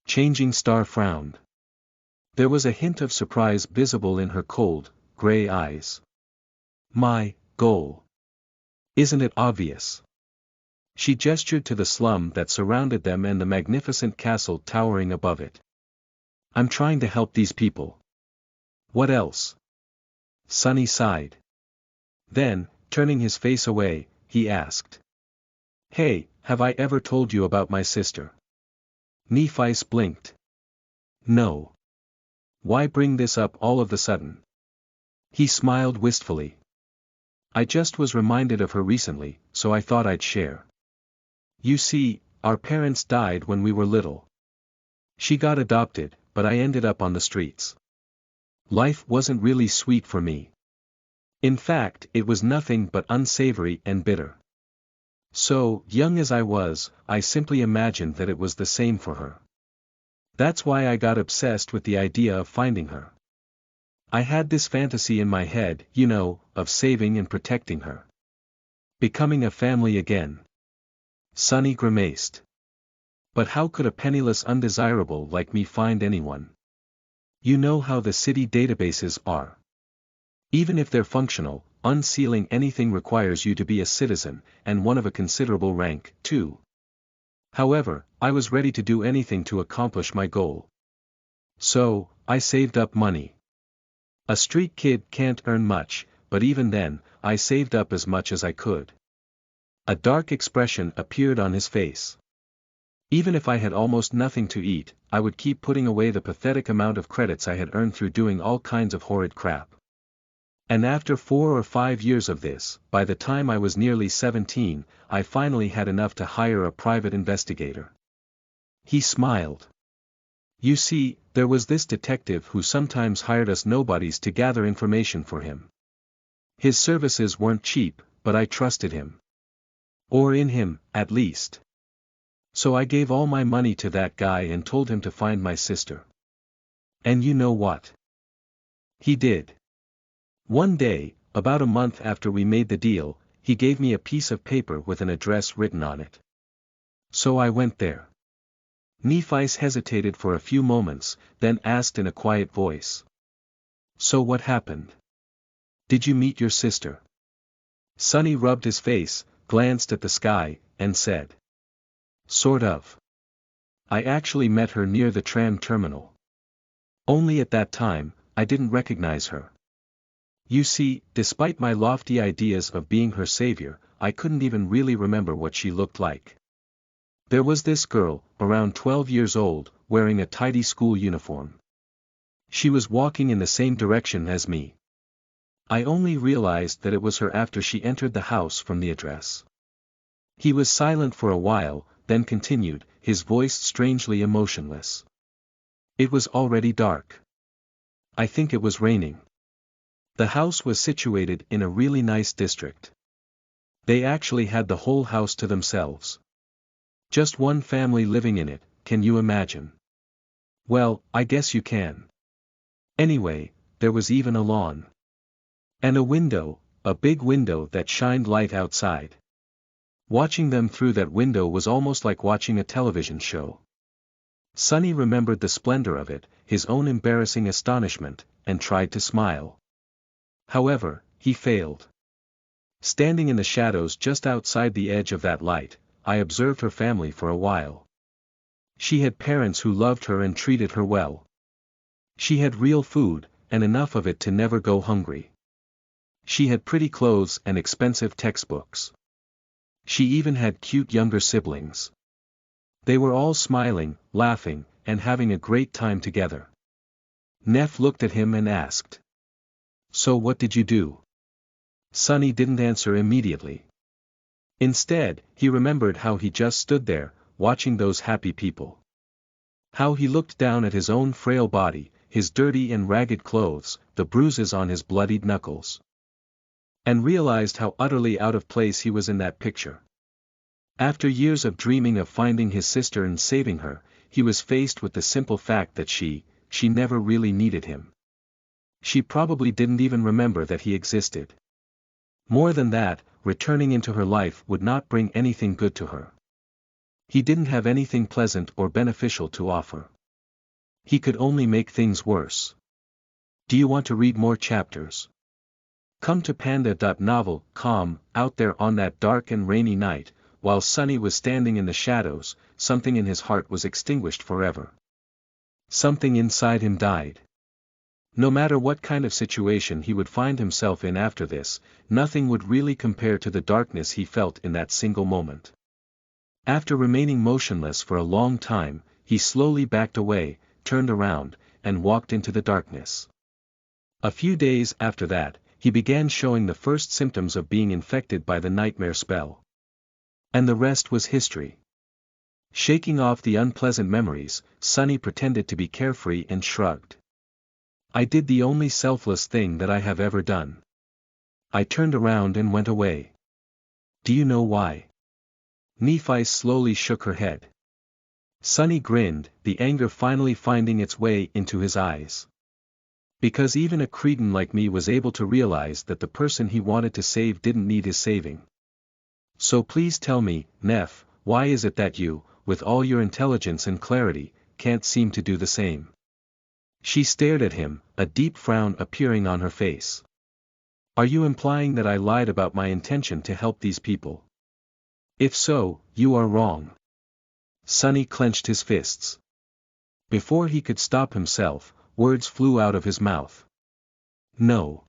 Changing Star frowned. There was a hint of surprise visible in her cold, gray eyes. My goal. Isn't it obvious? She gestured to the slum that surrounded them and the magnificent castle towering above it. I'm trying to help these people. What else? Sunny sighed. Then, turning his face away, he asked. Hey, have I ever told you about my sister? Nephis blinked. No. Why bring this up all of a sudden? He smiled wistfully. I just was reminded of her recently, so I thought I'd share. You see, our parents died when we were little. She got adopted, but I ended up on the streets. Life wasn't really sweet for me. In fact, it was nothing but unsavory and bitter. So, young as I was, I simply imagined that it was the same for her. That's why I got obsessed with the idea of finding her. I had this fantasy in my head, of saving and protecting her. Becoming a family again. Sunny grimaced. But how could a penniless undesirable like me find anyone? You know how the city databases are. Even if they're functional, unsealing anything requires you to be a citizen, and one of a considerable rank, too. However, I was ready to do anything to accomplish my goal. So, I saved up money. A street kid can't earn much, but even then, I saved up as much as I could. A dark expression appeared on his face. Even if I had almost nothing to eat, I would keep putting away the pathetic amount of credits I had earned through doing all kinds of horrid crap. And after 4 or 5 years of this, by the time I was nearly 17, I finally had enough to hire a private investigator. He smiled. You see, there was this detective who sometimes hired us nobodies to gather information for him. His services weren't cheap, but I trusted him. Or in him, at least. So I gave all my money to that guy and told him to find my sister. And you know what? He did. One day, about a month after we made the deal, he gave me a piece of paper with an address written on it. So I went there. Nephi hesitated for a few moments, then asked in a quiet voice. So what happened? Did you meet your sister? Sonny rubbed his face, glanced at the sky, and said. Sort of. I actually met her near the tram terminal. Only at that time, I didn't recognize her. You see, despite my lofty ideas of being her savior, I couldn't even really remember what she looked like. There was this girl, around 12 years old, wearing a tidy school uniform. She was walking in the same direction as me. I only realized that it was her after she entered the house from the address. He was silent for a while, then continued, his voice strangely emotionless. It was already dark. I think it was raining. The house was situated in a really nice district. They actually had the whole house to themselves. Just one family living in it, can you imagine? Well, I guess you can. Anyway, there was even a lawn. And a window, a big window that shined light outside. Watching them through that window was almost like watching a television show. Sonny remembered the splendor of it, his own embarrassing astonishment, and tried to smile. However, he failed. Standing in the shadows just outside the edge of that light, I observed her family for a while. She had parents who loved her and treated her well. She had real food, and enough of it to never go hungry. She had pretty clothes and expensive textbooks. She even had cute younger siblings. They were all smiling, laughing, and having a great time together. Neff looked at him and asked. So what did you do? Sonny didn't answer immediately. Instead, he remembered how he just stood there, watching those happy people. How he looked down at his own frail body, his dirty and ragged clothes, the bruises on his bloodied knuckles. And realized how utterly out of place he was in that picture. After years of dreaming of finding his sister and saving her, he was faced with the simple fact that she never really needed him. She probably didn't even remember that he existed. More than that, returning into her life would not bring anything good to her. He didn't have anything pleasant or beneficial to offer. He could only make things worse. Do you want to read more chapters? Come to panda.novel.com. Out there on that dark and rainy night, while Sonny was standing in the shadows, something in his heart was extinguished forever. Something inside him died. No matter what kind of situation he would find himself in after this, nothing would really compare to the darkness he felt in that single moment. After remaining motionless for a long time, he slowly backed away, turned around, and walked into the darkness. A few days after that, he began showing the first symptoms of being infected by the nightmare spell. And the rest was history. Shaking off the unpleasant memories, Sonny pretended to be carefree and shrugged. I did the only selfless thing that I have ever done. I turned around and went away. Do you know why? Nephi slowly shook her head. Sonny grinned, the anger finally finding its way into his eyes. Because even a cretin like me was able to realize that the person he wanted to save didn't need his saving. So please tell me, Neff, why is it that you, with all your intelligence and clarity, can't seem to do the same? She stared at him, a deep frown appearing on her face. Are you implying that I lied about my intention to help these people? If so, you are wrong. Sunny clenched his fists. Before he could stop himself, words flew out of his mouth. No.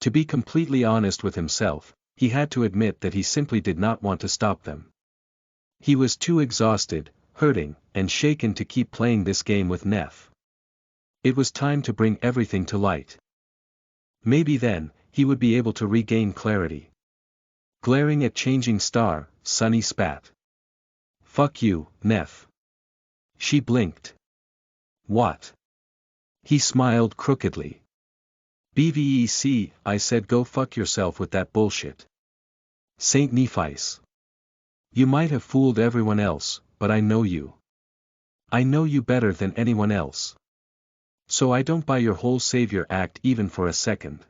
To be completely honest with himself, he had to admit that he simply did not want to stop them. He was too exhausted, hurting, and shaken to keep playing this game with Neff. It was time to bring everything to light. Maybe then, he would be able to regain clarity. Glaring at Changing Star, Sunny spat. "Fuck you, Neff." She blinked. "What?" He smiled crookedly. "BVEC, I said go fuck yourself with that bullshit. Saint Nephice. You might have fooled everyone else, but I know you. I know you better than anyone else. So I don't buy your whole savior act even for a second."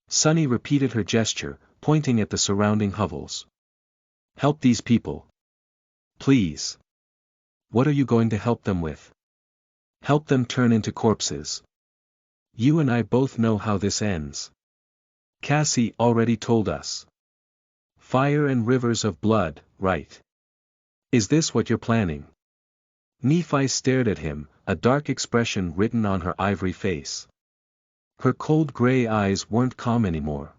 Sunny repeated her gesture, pointing at the surrounding hovels. "Help these people. Please. What are you going to help them with? Help them turn into corpses. You and I both know how this ends. Cassie already told us. Fire and rivers of blood, right? Is this what you're planning?" Nephi stared at him, a dark expression written on her ivory face. Her cold gray eyes weren't calm anymore.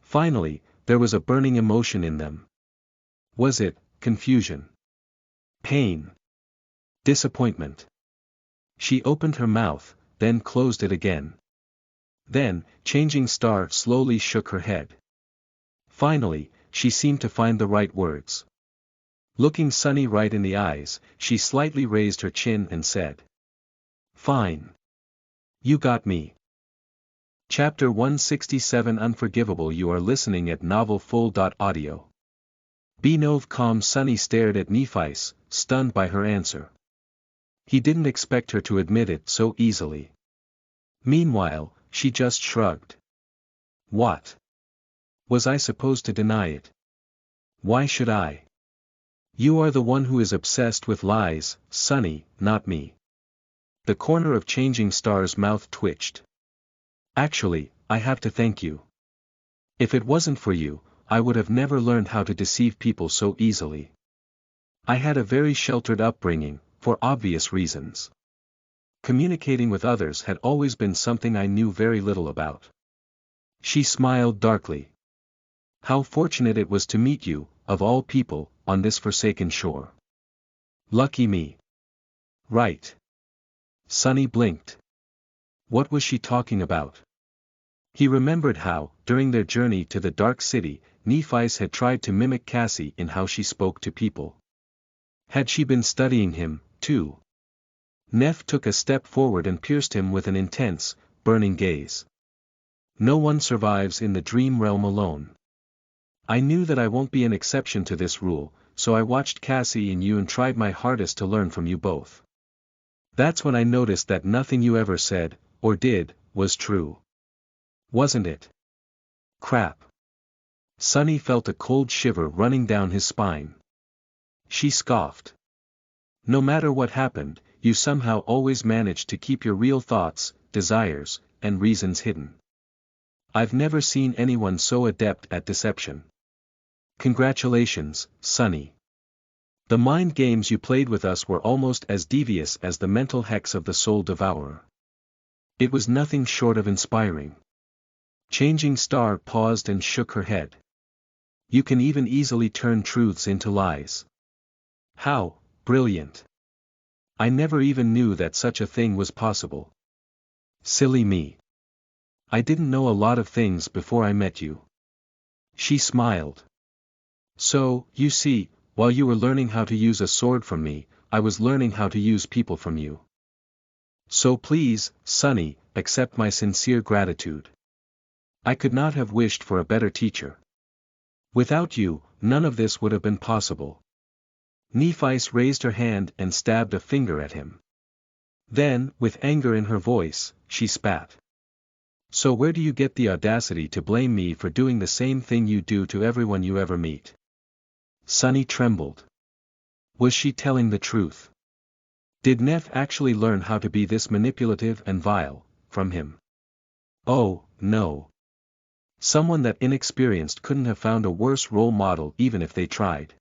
Finally, there was a burning emotion in them. Was it confusion? Pain? Disappointment? She opened her mouth, then closed it again. Then, Changing Star slowly shook her head. Finally, she seemed to find the right words. Looking Sunny right in the eyes, she slightly raised her chin and said, "Fine. You got me." Chapter 167 Unforgivable. You are listening at novelfull.audio. Benov calm. Sunny stared at Nephice, stunned by her answer. He didn't expect her to admit it so easily. Meanwhile, she just shrugged. What? Was I supposed to deny it? Why should I? You are the one who is obsessed with lies, Sunny, not me. The corner of Changing Star's mouth twitched. Actually, I have to thank you. If it wasn't for you, I would have never learned how to deceive people so easily. I had a very sheltered upbringing, for obvious reasons. Communicating with others had always been something I knew very little about. She smiled darkly. How fortunate it was to meet you, of all people, on this forsaken shore. Lucky me. Right. Sunny blinked. What was she talking about? He remembered how, during their journey to the Dark City, Nephice had tried to mimic Cassie in how she spoke to people. Had she been studying him, too? Neff took a step forward and pierced him with an intense, burning gaze. No one survives in the dream realm alone. I knew that I won't be an exception to this rule, so I watched Cassie and you and tried my hardest to learn from you both. That's when I noticed that nothing you ever said, or did, was true. Wasn't it? Crap. Sunny felt a cold shiver running down his spine. She scoffed. No matter what happened, you somehow always managed to keep your real thoughts, desires, and reasons hidden. I've never seen anyone so adept at deception. Congratulations, Sunny. The mind games you played with us were almost as devious as the mental hex of the Soul Devourer. It was nothing short of inspiring. Changing Star paused and shook her head. You can even easily turn truths into lies. How brilliant. I never even knew that such a thing was possible. Silly me. I didn't know a lot of things before I met you. She smiled. So, you see, while you were learning how to use a sword from me, I was learning how to use people from you. So please, Sunny, accept my sincere gratitude. I could not have wished for a better teacher. Without you, none of this would have been possible. Nephice raised her hand and stabbed a finger at him. Then, with anger in her voice, she spat. So where do you get the audacity to blame me for doing the same thing you do to everyone you ever meet? Sunny trembled. Was she telling the truth? Did Neff actually learn how to be this manipulative and vile, from him? Oh, no. Someone that inexperienced couldn't have found a worse role model even if they tried.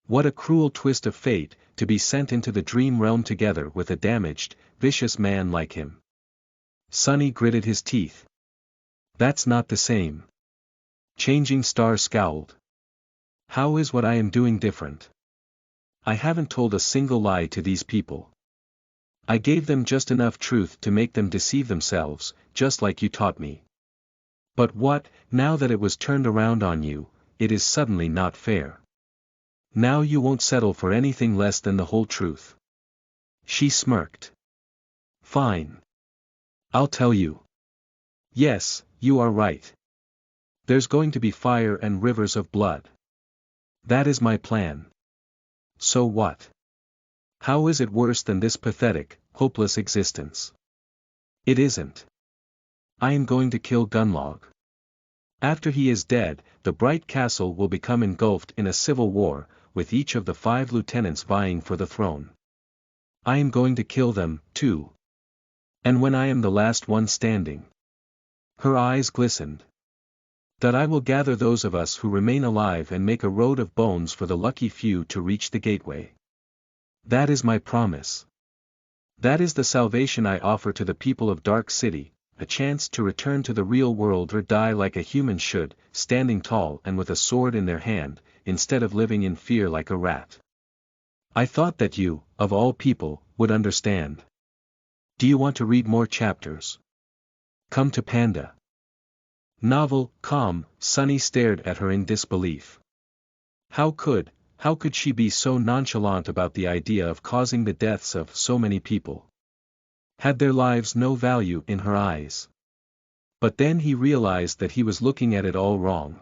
What a cruel twist of fate, to be sent into the dream realm together with a damaged, vicious man like him. Sunny gritted his teeth. That's not the same. Changing Star scowled. How is what I am doing different? I haven't told a single lie to these people. I gave them just enough truth to make them deceive themselves, just like you taught me. But what, now that it was turned around on you, it is suddenly not fair. Now you won't settle for anything less than the whole truth. She smirked. Fine. I'll tell you. Yes, you are right. There's going to be fire and rivers of blood. That is my plan. So what? How is it worse than this pathetic, hopeless existence? It isn't. I am going to kill Gunlog. After he is dead, the Bright Castle will become engulfed in a civil war, with each of the 5 lieutenants vying for the throne. I am going to kill them, too. And when I am the last one standing. Her eyes glistened. That I will gather those of us who remain alive and make a road of bones for the lucky few to reach the gateway. That is my promise. That is the salvation I offer to the people of Dark City, a chance to return to the real world or die like a human should, standing tall and with a sword in their hand, instead of living in fear like a rat. I thought that you, of all people, would understand. Do you want to read more chapters? Come to Panda. Novel, calm, Sunny stared at her in disbelief. How could she be so nonchalant about the idea of causing the deaths of so many people? Had their lives no value in her eyes? But then he realized that he was looking at it all wrong.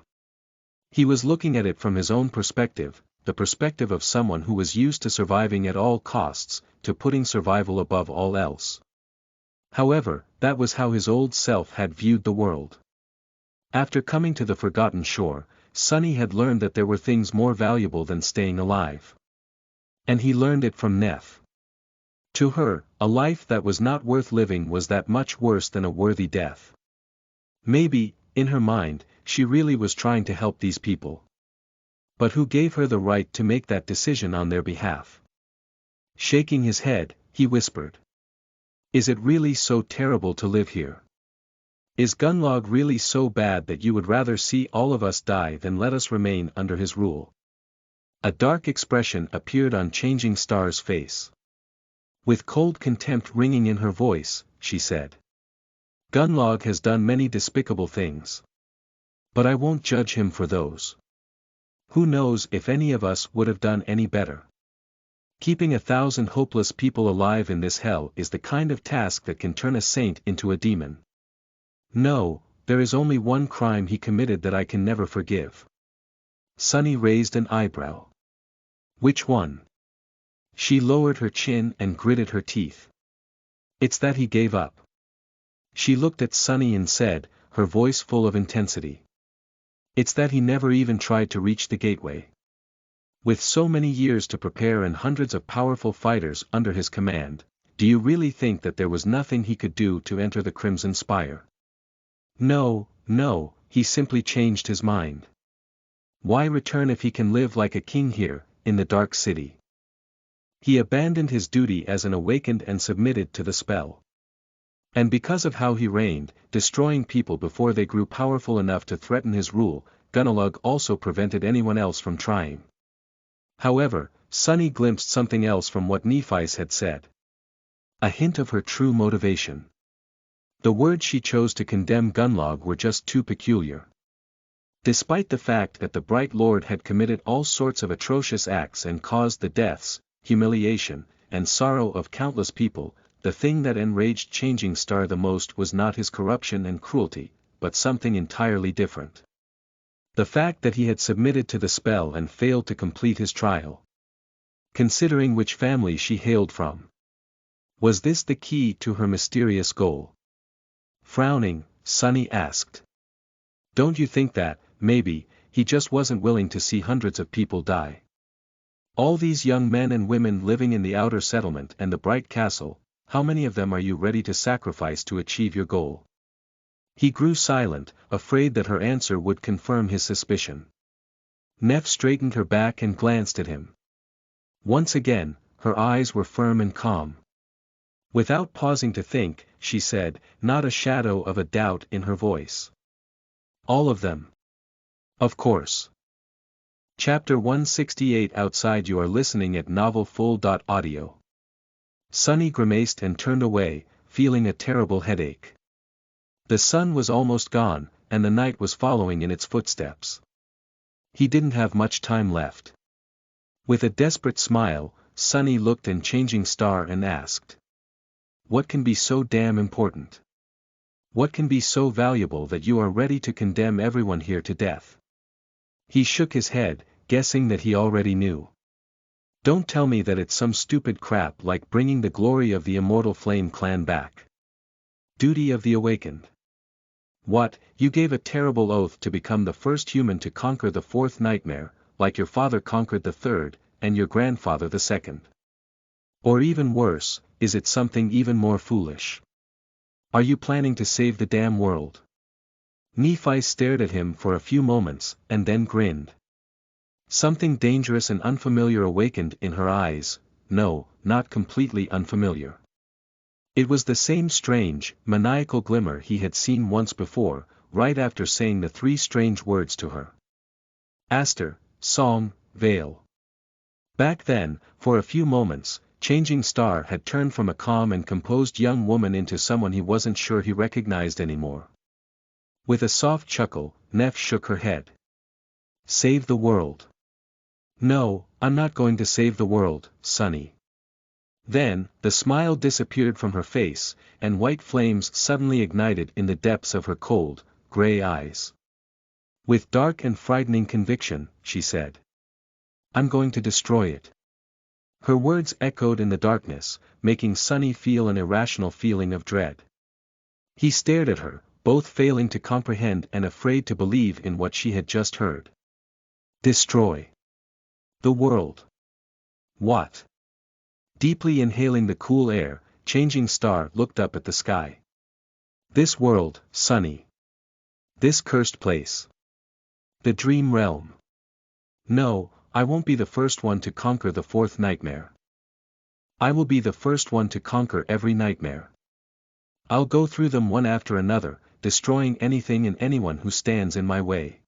He was looking at it from his own perspective, the perspective of someone who was used to surviving at all costs, to putting survival above all else. However, that was how his old self had viewed the world. After coming to the Forgotten Shore, Sunny had learned that there were things more valuable than staying alive. And he learned it from Neff. To her, a life that was not worth living was that much worse than a worthy death. Maybe, in her mind, she really was trying to help these people. But who gave her the right to make that decision on their behalf? Shaking his head, he whispered. Is it really so terrible to live here? Is Gunlog really so bad that you would rather see all of us die than let us remain under his rule? A dark expression appeared on Changing Star's face. With cold contempt ringing in her voice, she said. Gunlog has done many despicable things. But I won't judge him for those. Who knows if any of us would have done any better? Keeping 1,000 hopeless people alive in this hell is the kind of task that can turn a saint into a demon. No, there is only one crime he committed that I can never forgive. Sunny raised an eyebrow. Which one? She lowered her chin and gritted her teeth. It's that he gave up. She looked at Sunny and said, her voice full of intensity. It's that he never even tried to reach the gateway. With so many years to prepare and hundreds of powerful fighters under his command, do you really think that there was nothing he could do to enter the Crimson Spire? No, he simply changed his mind. Why return if he can live like a king here, in the Dark City? He abandoned his duty as an awakened and submitted to the spell. And because of how he reigned, destroying people before they grew powerful enough to threaten his rule, Gunalug also prevented anyone else from trying. However, Sunny glimpsed something else from what Nephis had said. A hint of her true motivation. The words she chose to condemn Gunlog were just too peculiar. Despite the fact that the Bright Lord had committed all sorts of atrocious acts and caused the deaths, humiliation, and sorrow of countless people, the thing that enraged Changing Star the most was not his corruption and cruelty, but something entirely different. The fact that he had submitted to the spell and failed to complete his trial. Considering which family she hailed from. Was this the key to her mysterious goal? Frowning, Sunny asked. Don't you think that, maybe, he just wasn't willing to see hundreds of people die? All these young men and women living in the outer settlement and the Bright Castle, how many of them are you ready to sacrifice to achieve your goal? He grew silent, afraid that her answer would confirm his suspicion. Neff straightened her back and glanced at him. Once again, her eyes were firm and calm. Without pausing to think, she said, not a shadow of a doubt in her voice. All of them. Of course. Chapter 168. Outside. You are listening at novelfull.audio. Sunny grimaced and turned away, feeling a terrible headache. The sun was almost gone, and the night was following in its footsteps. He didn't have much time left. With a desperate smile, Sunny looked in Changing Star and asked. What can be so damn important? What can be so valuable that you are ready to condemn everyone here to death? He shook his head, guessing that he already knew. Don't tell me that it's some stupid crap like bringing the glory of the immortal Flame Clan back. Duty of the Awakened. What, you gave a terrible oath to become the first human to conquer the fourth nightmare, like your father conquered the third, and your grandfather the second. Or even worse, is it something even more foolish? Are you planning to save the damn world? Nephi stared at him for a few moments, and then grinned. Something dangerous and unfamiliar awakened in her eyes, no, not completely unfamiliar. It was the same strange, maniacal glimmer he had seen once before, right after saying the three strange words to her. Aster, Song, Veil. Back then, for a few moments, Changing Star had turned from a calm and composed young woman into someone he wasn't sure he recognized anymore. With a soft chuckle, Neff shook her head. Save the world. No, I'm not going to save the world, Sunny. Then, the smile disappeared from her face, and white flames suddenly ignited in the depths of her cold, gray eyes. With dark and frightening conviction, she said. I'm going to destroy it. Her words echoed in the darkness, making Sunny feel an irrational feeling of dread. He stared at her, both failing to comprehend and afraid to believe in what she had just heard. Destroy the world. What? Deeply inhaling the cool air, Changing Star looked up at the sky. This world, Sunny. This cursed place. The dream realm. No, I won't be the first one to conquer the fourth nightmare. I will be the first one to conquer every nightmare. I'll go through them one after another, destroying anything and anyone who stands in my way.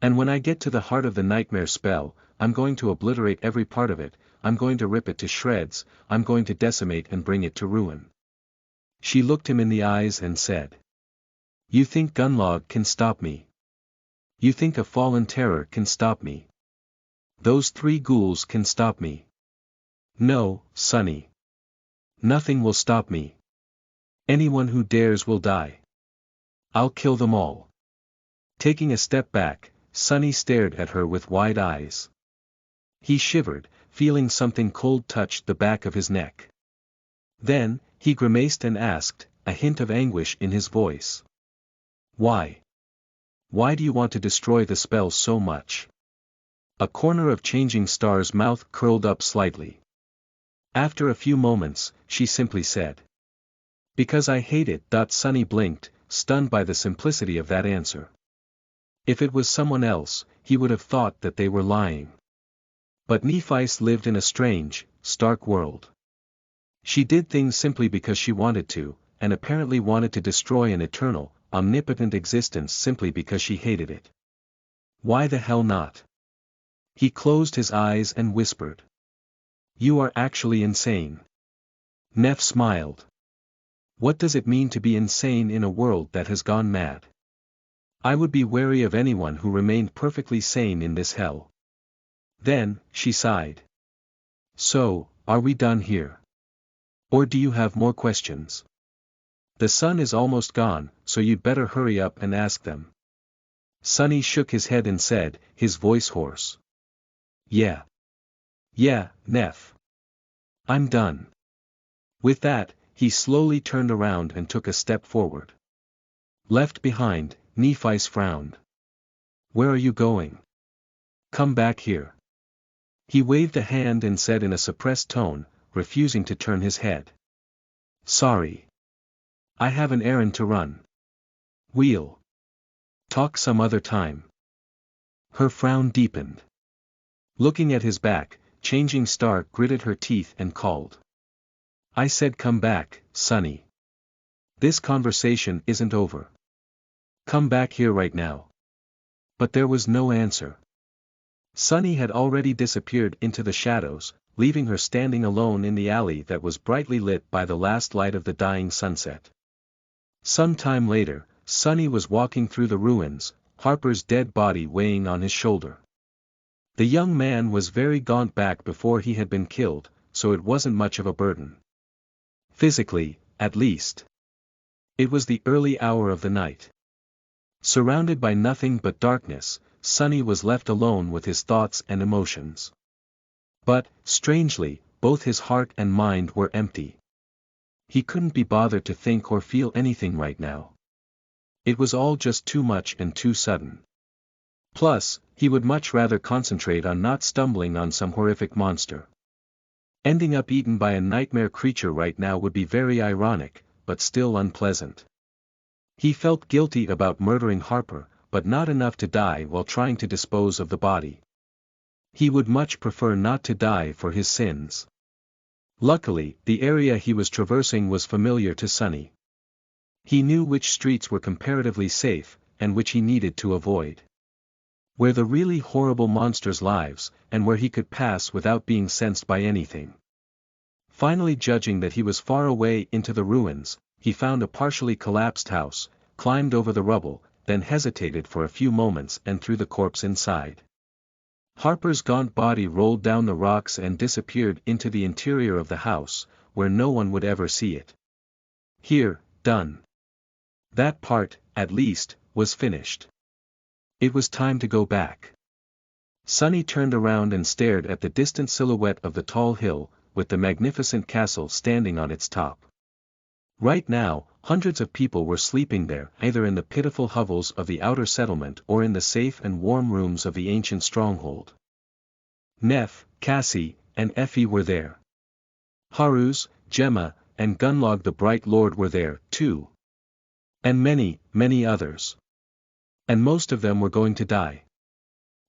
And when I get to the heart of the nightmare spell, I'm going to obliterate every part of it, I'm going to rip it to shreds, I'm going to decimate and bring it to ruin. She looked him in the eyes and said. You think Gunlog can stop me? You think a fallen terror can stop me? Those three ghouls can stop me? No, Sunny. Nothing will stop me. Anyone who dares will die. I'll kill them all. Taking a step back, Sunny stared at her with wide eyes. He shivered, feeling something cold touch the back of his neck. Then, he grimaced and asked, a hint of anguish in his voice. Why? Why do you want to destroy the spell so much? A corner of Changing Star's mouth curled up slightly. After a few moments, she simply said. Because I hate it. Sunny blinked, stunned by the simplicity of that answer. If it was someone else, he would have thought that they were lying. But Nephis lived in a strange, stark world. She did things simply because she wanted to, and apparently wanted to destroy an eternal, omnipotent existence simply because she hated it. Why the hell not? He closed his eyes and whispered. You are actually insane. Neff smiled. What does it mean to be insane in a world that has gone mad? I would be wary of anyone who remained perfectly sane in this hell. Then, she sighed. So, are we done here? Or do you have more questions? The sun is almost gone, so you'd better hurry up and ask them. Sunny shook his head and said, his voice hoarse. Yeah. Yeah, Neff. I'm done. With that, he slowly turned around and took a step forward. Left behind, Nephis frowned. Where are you going? Come back here. He waved a hand and said in a suppressed tone, refusing to turn his head. Sorry. I have an errand to run. We'll talk some other time. Her frown deepened. Looking at his back, Changing Star gritted her teeth and called. I said come back, Sunny. This conversation isn't over. Come back here right now. But there was no answer. Sunny had already disappeared into the shadows, leaving her standing alone in the alley that was brightly lit by the last light of the dying sunset. Some time later, Sunny was walking through the ruins, Harper's dead body weighing on his shoulder. The young man was very gaunt back before he had been killed, so it wasn't much of a burden. Physically, at least. It was the early hour of the night. Surrounded by nothing but darkness, Sunny was left alone with his thoughts and emotions. But, strangely, both his heart and mind were empty. He couldn't be bothered to think or feel anything right now. It was all just too much and too sudden. Plus, he would much rather concentrate on not stumbling on some horrific monster. Ending up eaten by a nightmare creature right now would be very ironic, but still unpleasant. He felt guilty about murdering Harper, but not enough to die while trying to dispose of the body. He would much prefer not to die for his sins. Luckily, the area he was traversing was familiar to Sunny. He knew which streets were comparatively safe, and which he needed to avoid. Where the really horrible monsters' lives, and where he could pass without being sensed by anything. Finally judging that he was far away into the ruins, he found a partially collapsed house, climbed over the rubble, then hesitated for a few moments and threw the corpse inside. Harper's gaunt body rolled down the rocks and disappeared into the interior of the house, where no one would ever see it. Here, done. That part, at least, was finished. It was time to go back. Sunny turned around and stared at the distant silhouette of the tall hill, with the magnificent castle standing on its top. Right now, hundreds of people were sleeping there, either in the pitiful hovels of the outer settlement or in the safe and warm rooms of the ancient stronghold. Neff, Cassie, and Effie were there. Haruz, Gemma, and Gunlog the Bright Lord were there, too. And many, many others. And most of them were going to die.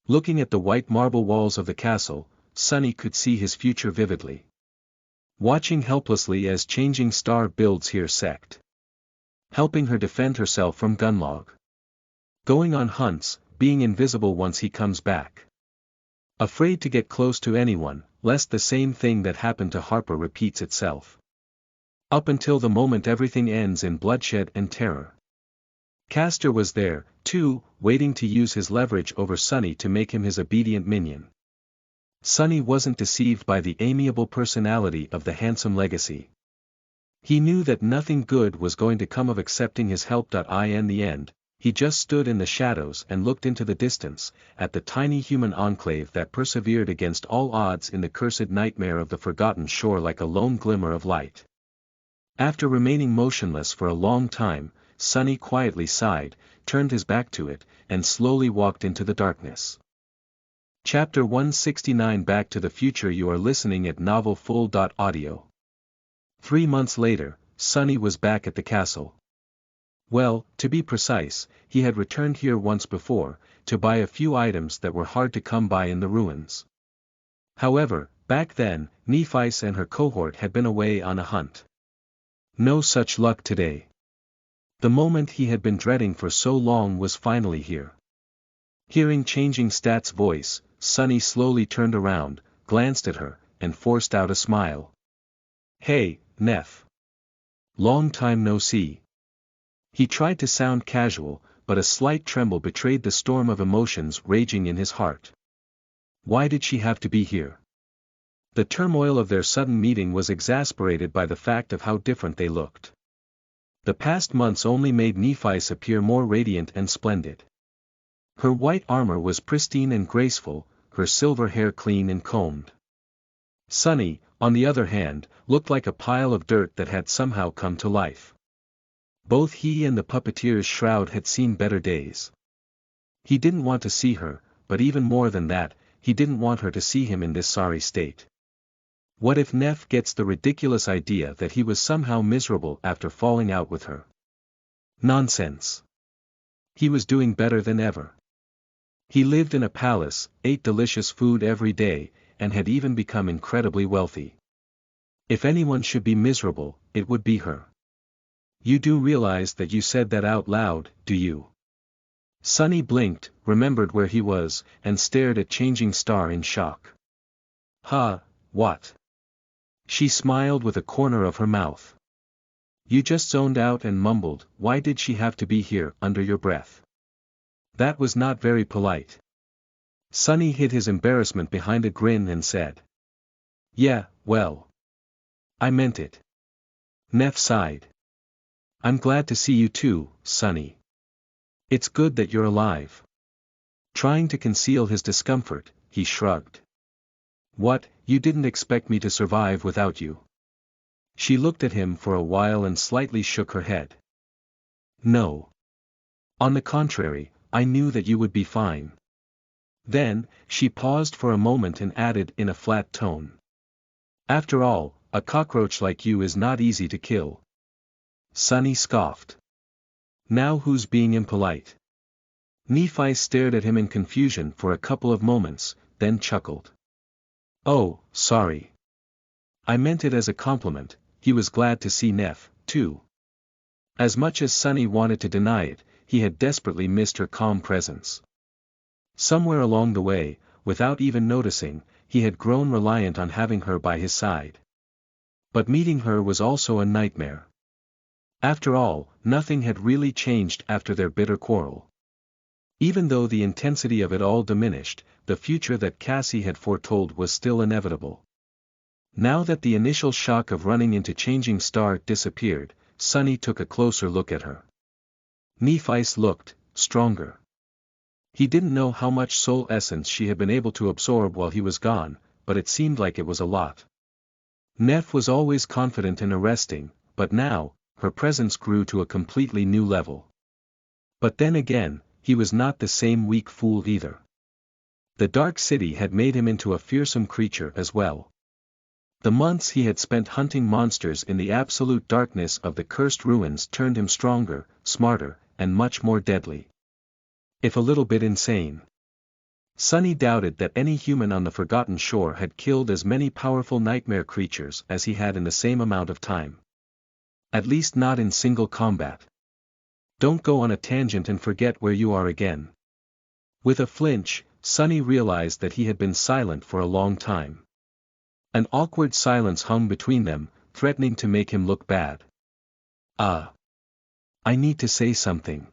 Looking at the white marble walls of the castle, Sunny could see his future vividly. Watching helplessly as Changing Star builds here sect. Helping her defend herself from Gunlog. Going on hunts, being invisible once he comes back. Afraid to get close to anyone, lest the same thing that happened to Harper repeats itself. Up until the moment everything ends in bloodshed and terror. Castor was there, too, waiting to use his leverage over Sunny to make him his obedient minion. Sunny wasn't deceived by the amiable personality of the handsome Legacy. He knew that nothing good was going to come of accepting his help. In the end, he just stood in the shadows and looked into the distance, at the tiny human enclave that persevered against all odds in the cursed nightmare of the Forgotten Shore like a lone glimmer of light. After remaining motionless for a long time, Sunny quietly sighed, turned his back to it, and slowly walked into the darkness. Chapter 169 Back to the Future. You are listening at NovelFull.audio. 3 months later, Sunny was back at the castle. Well, to be precise, he had returned here once before, to buy a few items that were hard to come by in the ruins. However, back then, Nephice and her cohort had been away on a hunt. No such luck today. The moment he had been dreading for so long was finally here. Hearing Changing Stat's voice, Sunny slowly turned around, glanced at her, and forced out a smile. Hey, Neff. Long time no see. He tried to sound casual, but a slight tremble betrayed the storm of emotions raging in his heart. Why did she have to be here? The turmoil of their sudden meeting was exasperated by the fact of how different they looked. The past months only made Nephice appear more radiant and splendid. Her white armor was pristine and graceful, her silver hair clean and combed. Sunny, on the other hand, looked like a pile of dirt that had somehow come to life. Both he and the puppeteer's shroud had seen better days. He didn't want to see her, but even more than that, he didn't want her to see him in this sorry state. What if Neff gets the ridiculous idea that he was somehow miserable after falling out with her? Nonsense. He was doing better than ever. He lived in a palace, ate delicious food every day, and had even become incredibly wealthy. If anyone should be miserable, it would be her. You do realize that you said that out loud, do you? Sunny blinked, remembered where he was, and stared at Changing Star in shock. What? She smiled with a corner of her mouth. You just zoned out and mumbled, why did she have to be here, under your breath? That was not very polite. Sunny hid his embarrassment behind a grin and said. Yeah, well. I meant it. Neff sighed. I'm glad to see you too, Sunny. It's good that you're alive. Trying to conceal his discomfort, he shrugged. What, you didn't expect me to survive without you? She looked at him for a while and slightly shook her head. No. On the contrary, I knew that you would be fine. Then, she paused for a moment and added in a flat tone. After all, a cockroach like you is not easy to kill. Sunny scoffed. Now who's being impolite? Nephi stared at him in confusion for a couple of moments, then chuckled. Oh, sorry. I meant it as a compliment. He was glad to see Neff, too. As much as Sunny wanted to deny it, he had desperately missed her calm presence. Somewhere along the way, without even noticing, he had grown reliant on having her by his side. But meeting her was also a nightmare. After all, nothing had really changed after their bitter quarrel. Even though the intensity of it all diminished, the future that Cassie had foretold was still inevitable. Now that the initial shock of running into Changing Star disappeared, Sunny took a closer look at her. Nephi looked stronger. He didn't know how much soul essence she had been able to absorb while he was gone, but it seemed like it was a lot. Neff was always confident in arresting, but now, her presence grew to a completely new level. But then again, he was not the same weak fool either. The Dark City had made him into a fearsome creature as well. The months he had spent hunting monsters in the absolute darkness of the cursed ruins turned him stronger, smarter, and much more deadly. If a little bit insane. Sunny doubted that any human on the Forgotten Shore had killed as many powerful nightmare creatures as he had in the same amount of time. At least not in single combat. Don't go on a tangent and forget where you are again. With a flinch, Sunny realized that he had been silent for a long time. An awkward silence hung between them, threatening to make him look bad. I need to say something.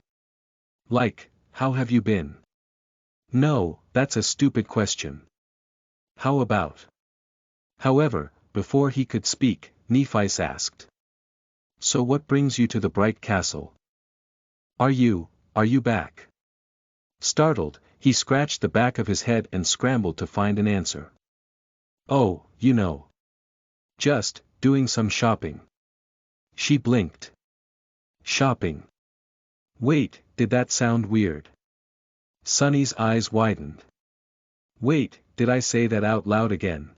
Like, how have you been? No, that's a stupid question. How about? However, before he could speak, Nephi asked. So what brings you to the Bright Castle? Are you back? Startled, he scratched the back of his head and scrambled to find an answer. Oh, you know. Just, doing some shopping. She blinked. Shopping. Wait, did that sound weird? Sunny's eyes widened. Wait, did I say that out loud again?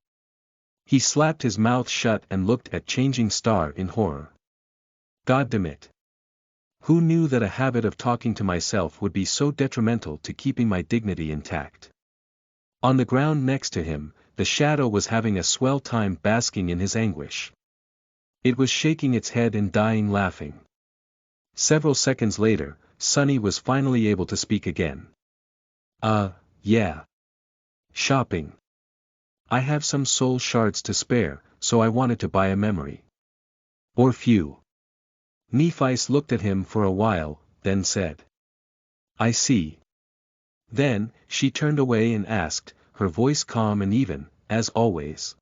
He slapped his mouth shut and looked at Changing Star in horror. Goddamit. Who knew that a habit of talking to myself would be so detrimental to keeping my dignity intact? On the ground next to him, the shadow was having a swell time basking in his anguish. It was shaking its head and dying laughing. Several seconds later, Sunny was finally able to speak again. Yeah. Shopping. I have some soul shards to spare, so I wanted to buy a memory. Or few. Nephi looked at him for a while, then said. I see. Then, she turned away and asked, her voice calm and even, as always.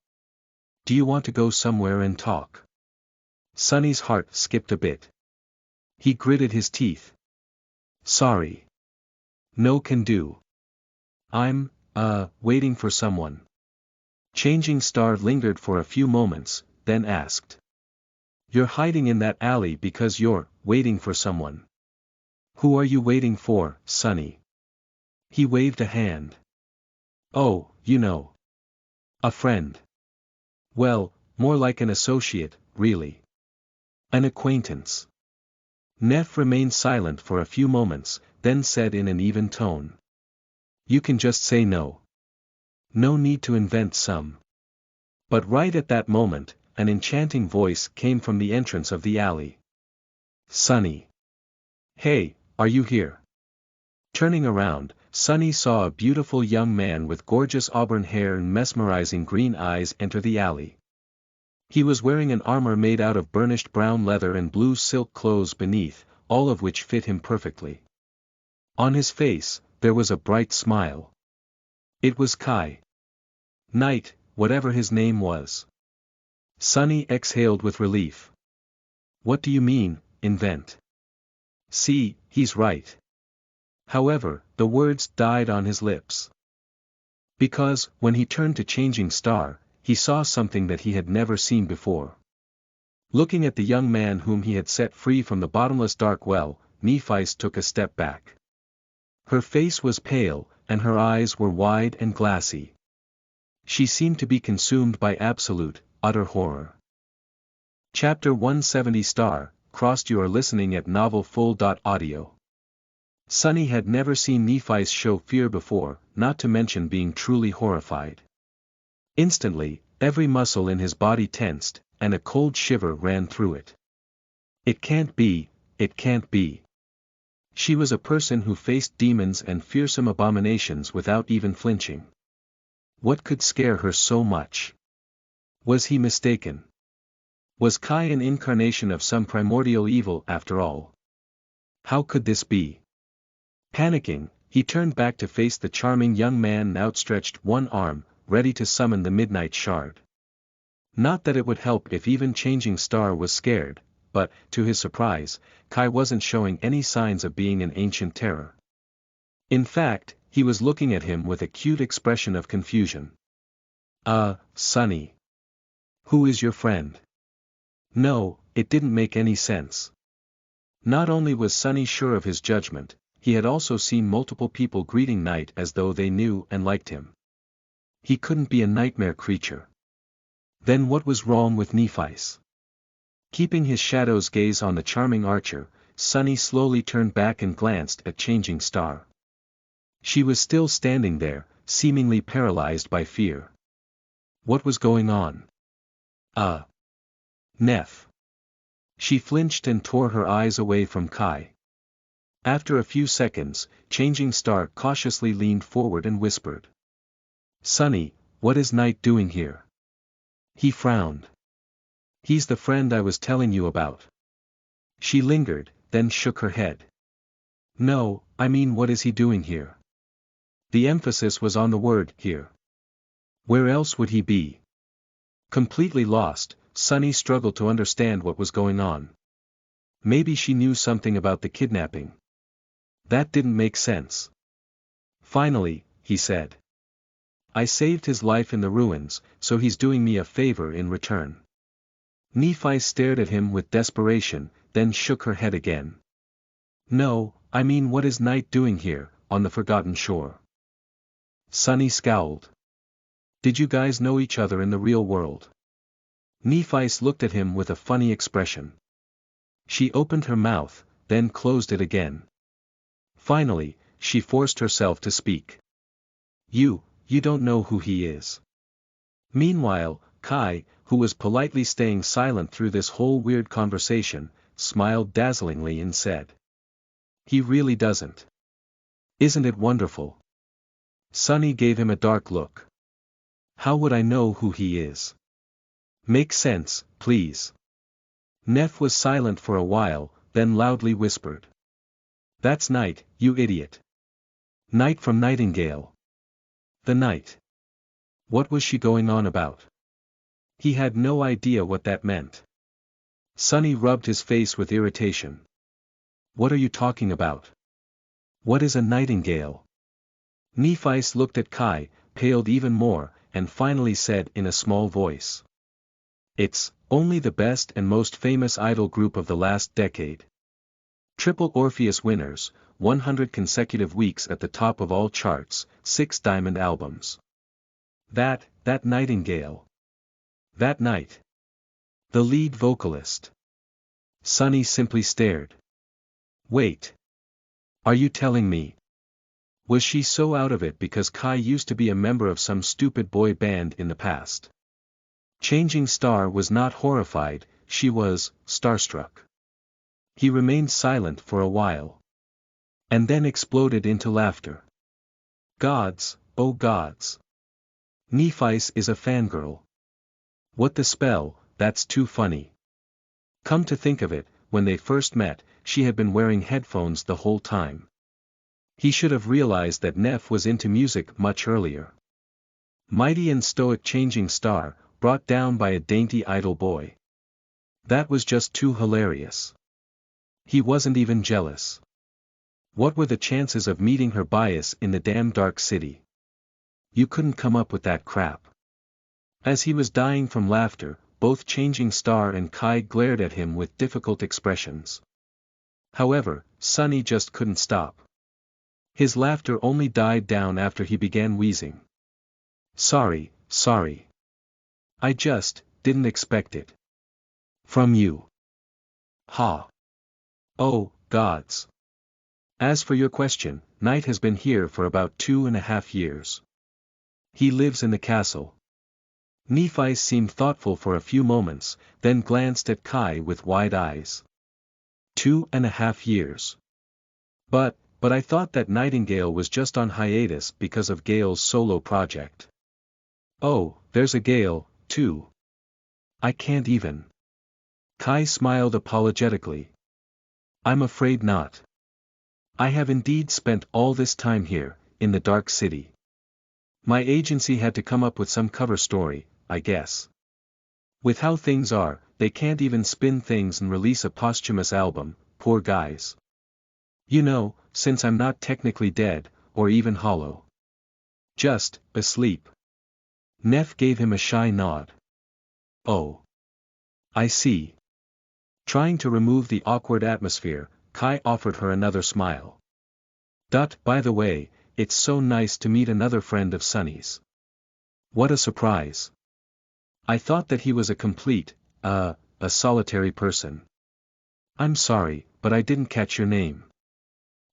Do you want to go somewhere and talk? Sunny's heart skipped a bit. He gritted his teeth. Sorry. No can do. I'm, waiting for someone. Changing Star lingered for a few moments, then asked. You're hiding in that alley because you're waiting for someone. Who are you waiting for, Sunny? He waved a hand. Oh, you know. A friend. Well, more like an associate, really. An acquaintance. Neff remained silent for a few moments, then said in an even tone. You can just say no. No need to invent some. But right at that moment, an enchanting voice came from the entrance of the alley. Sunny. Hey, are you here? Turning around, Sunny saw a beautiful young man with gorgeous auburn hair and mesmerizing green eyes enter the alley. He was wearing an armor made out of burnished brown leather and blue silk clothes beneath, all of which fit him perfectly. On his face, there was a bright smile. It was Kai. Knight, whatever his name was. Sunny exhaled with relief. What do you mean, invent? See, he's right. However, the words died on his lips. Because, when he turned to Changing Star, he saw something that he had never seen before. Looking at the young man whom he had set free from the bottomless dark well, Nephice took a step back. Her face was pale, and her eyes were wide and glassy. She seemed to be consumed by absolute, utter horror. Chapter 170 Star, Crossed. You are listening at novelfull.audio. Sunny had never seen Nephice show fear before, not to mention being truly horrified. Instantly, every muscle in his body tensed, and a cold shiver ran through it. It can't be, it can't be. She was a person who faced demons and fearsome abominations without even flinching. What could scare her so much? Was he mistaken? Was Kai an incarnation of some primordial evil after all? How could this be? Panicking, he turned back to face the charming young man and outstretched one arm, ready to summon the Midnight Shard. Not that it would help if even Changing Star was scared, but, to his surprise, Kai wasn't showing any signs of being an ancient terror. In fact, he was looking at him with a cute expression of confusion. Sunny. Who is your friend? No, it didn't make any sense. Not only was Sunny sure of his judgment, he had also seen multiple people greeting Knight as though they knew and liked him. He couldn't be a nightmare creature. Then what was wrong with Nephice? Keeping his shadow's gaze on the charming archer, Sunny slowly turned back and glanced at Changing Star. She was still standing there, seemingly paralyzed by fear. What was going on? Neph. She flinched and tore her eyes away from Kai. After a few seconds, Changing Star cautiously leaned forward and whispered. Sunny, what is Knight doing here? He frowned. He's the friend I was telling you about. She lingered, then shook her head. No, I mean what is he doing here? The emphasis was on the word here. Where else would he be? Completely lost, Sunny struggled to understand what was going on. Maybe she knew something about the kidnapping. That didn't make sense. Finally, he said. I saved his life in the ruins, so he's doing me a favor in return. Nephice stared at him with desperation, then shook her head again. No, I mean what is Knight doing here, on the Forgotten Shore? Sunny scowled. Did you guys know each other in the real world? Nephice looked at him with a funny expression. She opened her mouth, then closed it again. Finally, she forced herself to speak. You don't know who he is. Meanwhile, Kai, who was politely staying silent through this whole weird conversation, smiled dazzlingly and said. He really doesn't. Isn't it wonderful? Sunny gave him a dark look. How would I know who he is? Make sense, please. Neph was silent for a while, then loudly whispered. That's Knight, you idiot. Knight from Nightingale. The Knight. What was she going on about? He had no idea what that meant. Sunny rubbed his face with irritation. What are you talking about? What is a nightingale? Nephice looked at Kai, paled even more, and finally said in a small voice. It's only the best and most famous idol group of the last decade. Triple Orpheus winners, 100 consecutive weeks at the top of all charts, 6 diamond albums. That Nightingale. That Knight. The lead vocalist. Sunny simply stared. Wait. Are you telling me? Was she so out of it because Kai used to be a member of some stupid boy band in the past? Changing Star was not horrified, she was starstruck. He remained silent for a while. And then exploded into laughter. Gods, oh gods. Nephis is a fangirl. What the spell, that's too funny. Come to think of it, when they first met, she had been wearing headphones the whole time. He should have realized that Neph was into music much earlier. Mighty and stoic Changing Star, brought down by a dainty idle boy. That was just too hilarious. He wasn't even jealous. What were the chances of meeting her bias in the damn dark city? You couldn't come up with that crap. As he was dying from laughter, both Changing Star and Kai glared at him with difficult expressions. However, Sunny just couldn't stop. His laughter only died down after he began wheezing. Sorry. I just didn't expect it. From you. Ha. Oh, gods. As for your question, Knight has been here for about 2.5 years. He lives in the castle. Nephis seemed thoughtful for a few moments, then glanced at Kai with wide eyes. 2.5 years. But I thought that Nightingale was just on hiatus because of Gale's solo project. Oh, there's a Gale, too. I can't even. Kai smiled apologetically. I'm afraid not. I have indeed spent all this time here, in the Dark City. My agency had to come up with some cover story, I guess. With how things are, they can't even spin things and release a posthumous album, poor guys. You know, since I'm not technically dead, or even hollow. Just asleep. Neph gave him a shy nod. Oh. I see. Trying to remove the awkward atmosphere, Kai offered her another smile. By the way, it's so nice to meet another friend of Sunny's. What a surprise. I thought that he was a complete, a solitary person. I'm sorry, but I didn't catch your name.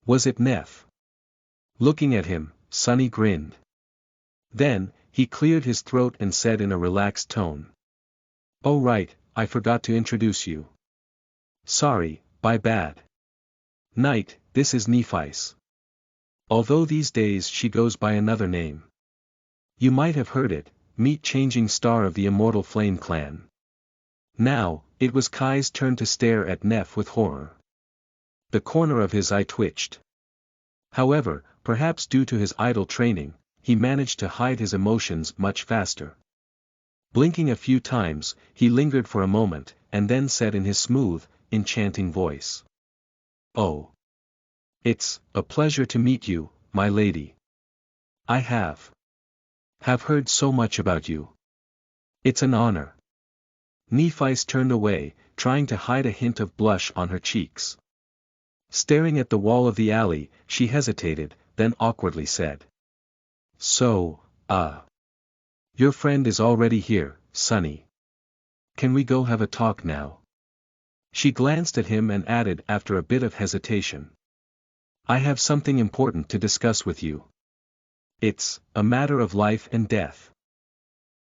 Was it Neph? Looking at him, Sunny grinned. Then, he cleared his throat and said in a relaxed tone. Oh right, I forgot to introduce you. Sorry, my bad. Knight, this is Nephis. Although these days she goes by another name. You might have heard it, meet Changing Star of the Immortal Flame Clan. Now, it was Kai's turn to stare at Neph with horror. The corner of his eye twitched. However, perhaps due to his idle training, he managed to hide his emotions much faster. Blinking a few times, he lingered for a moment, and then said in his smooth, enchanting voice. Oh. It's a pleasure to meet you, my lady. I have heard so much about you. It's an honor. Nephis turned away, trying to hide a hint of blush on her cheeks. Staring at the wall of the alley, she hesitated, then awkwardly said. So, your friend is already here, Sunny. Can we go have a talk now? She glanced at him and added after a bit of hesitation. I have something important to discuss with you. It's a matter of life and death.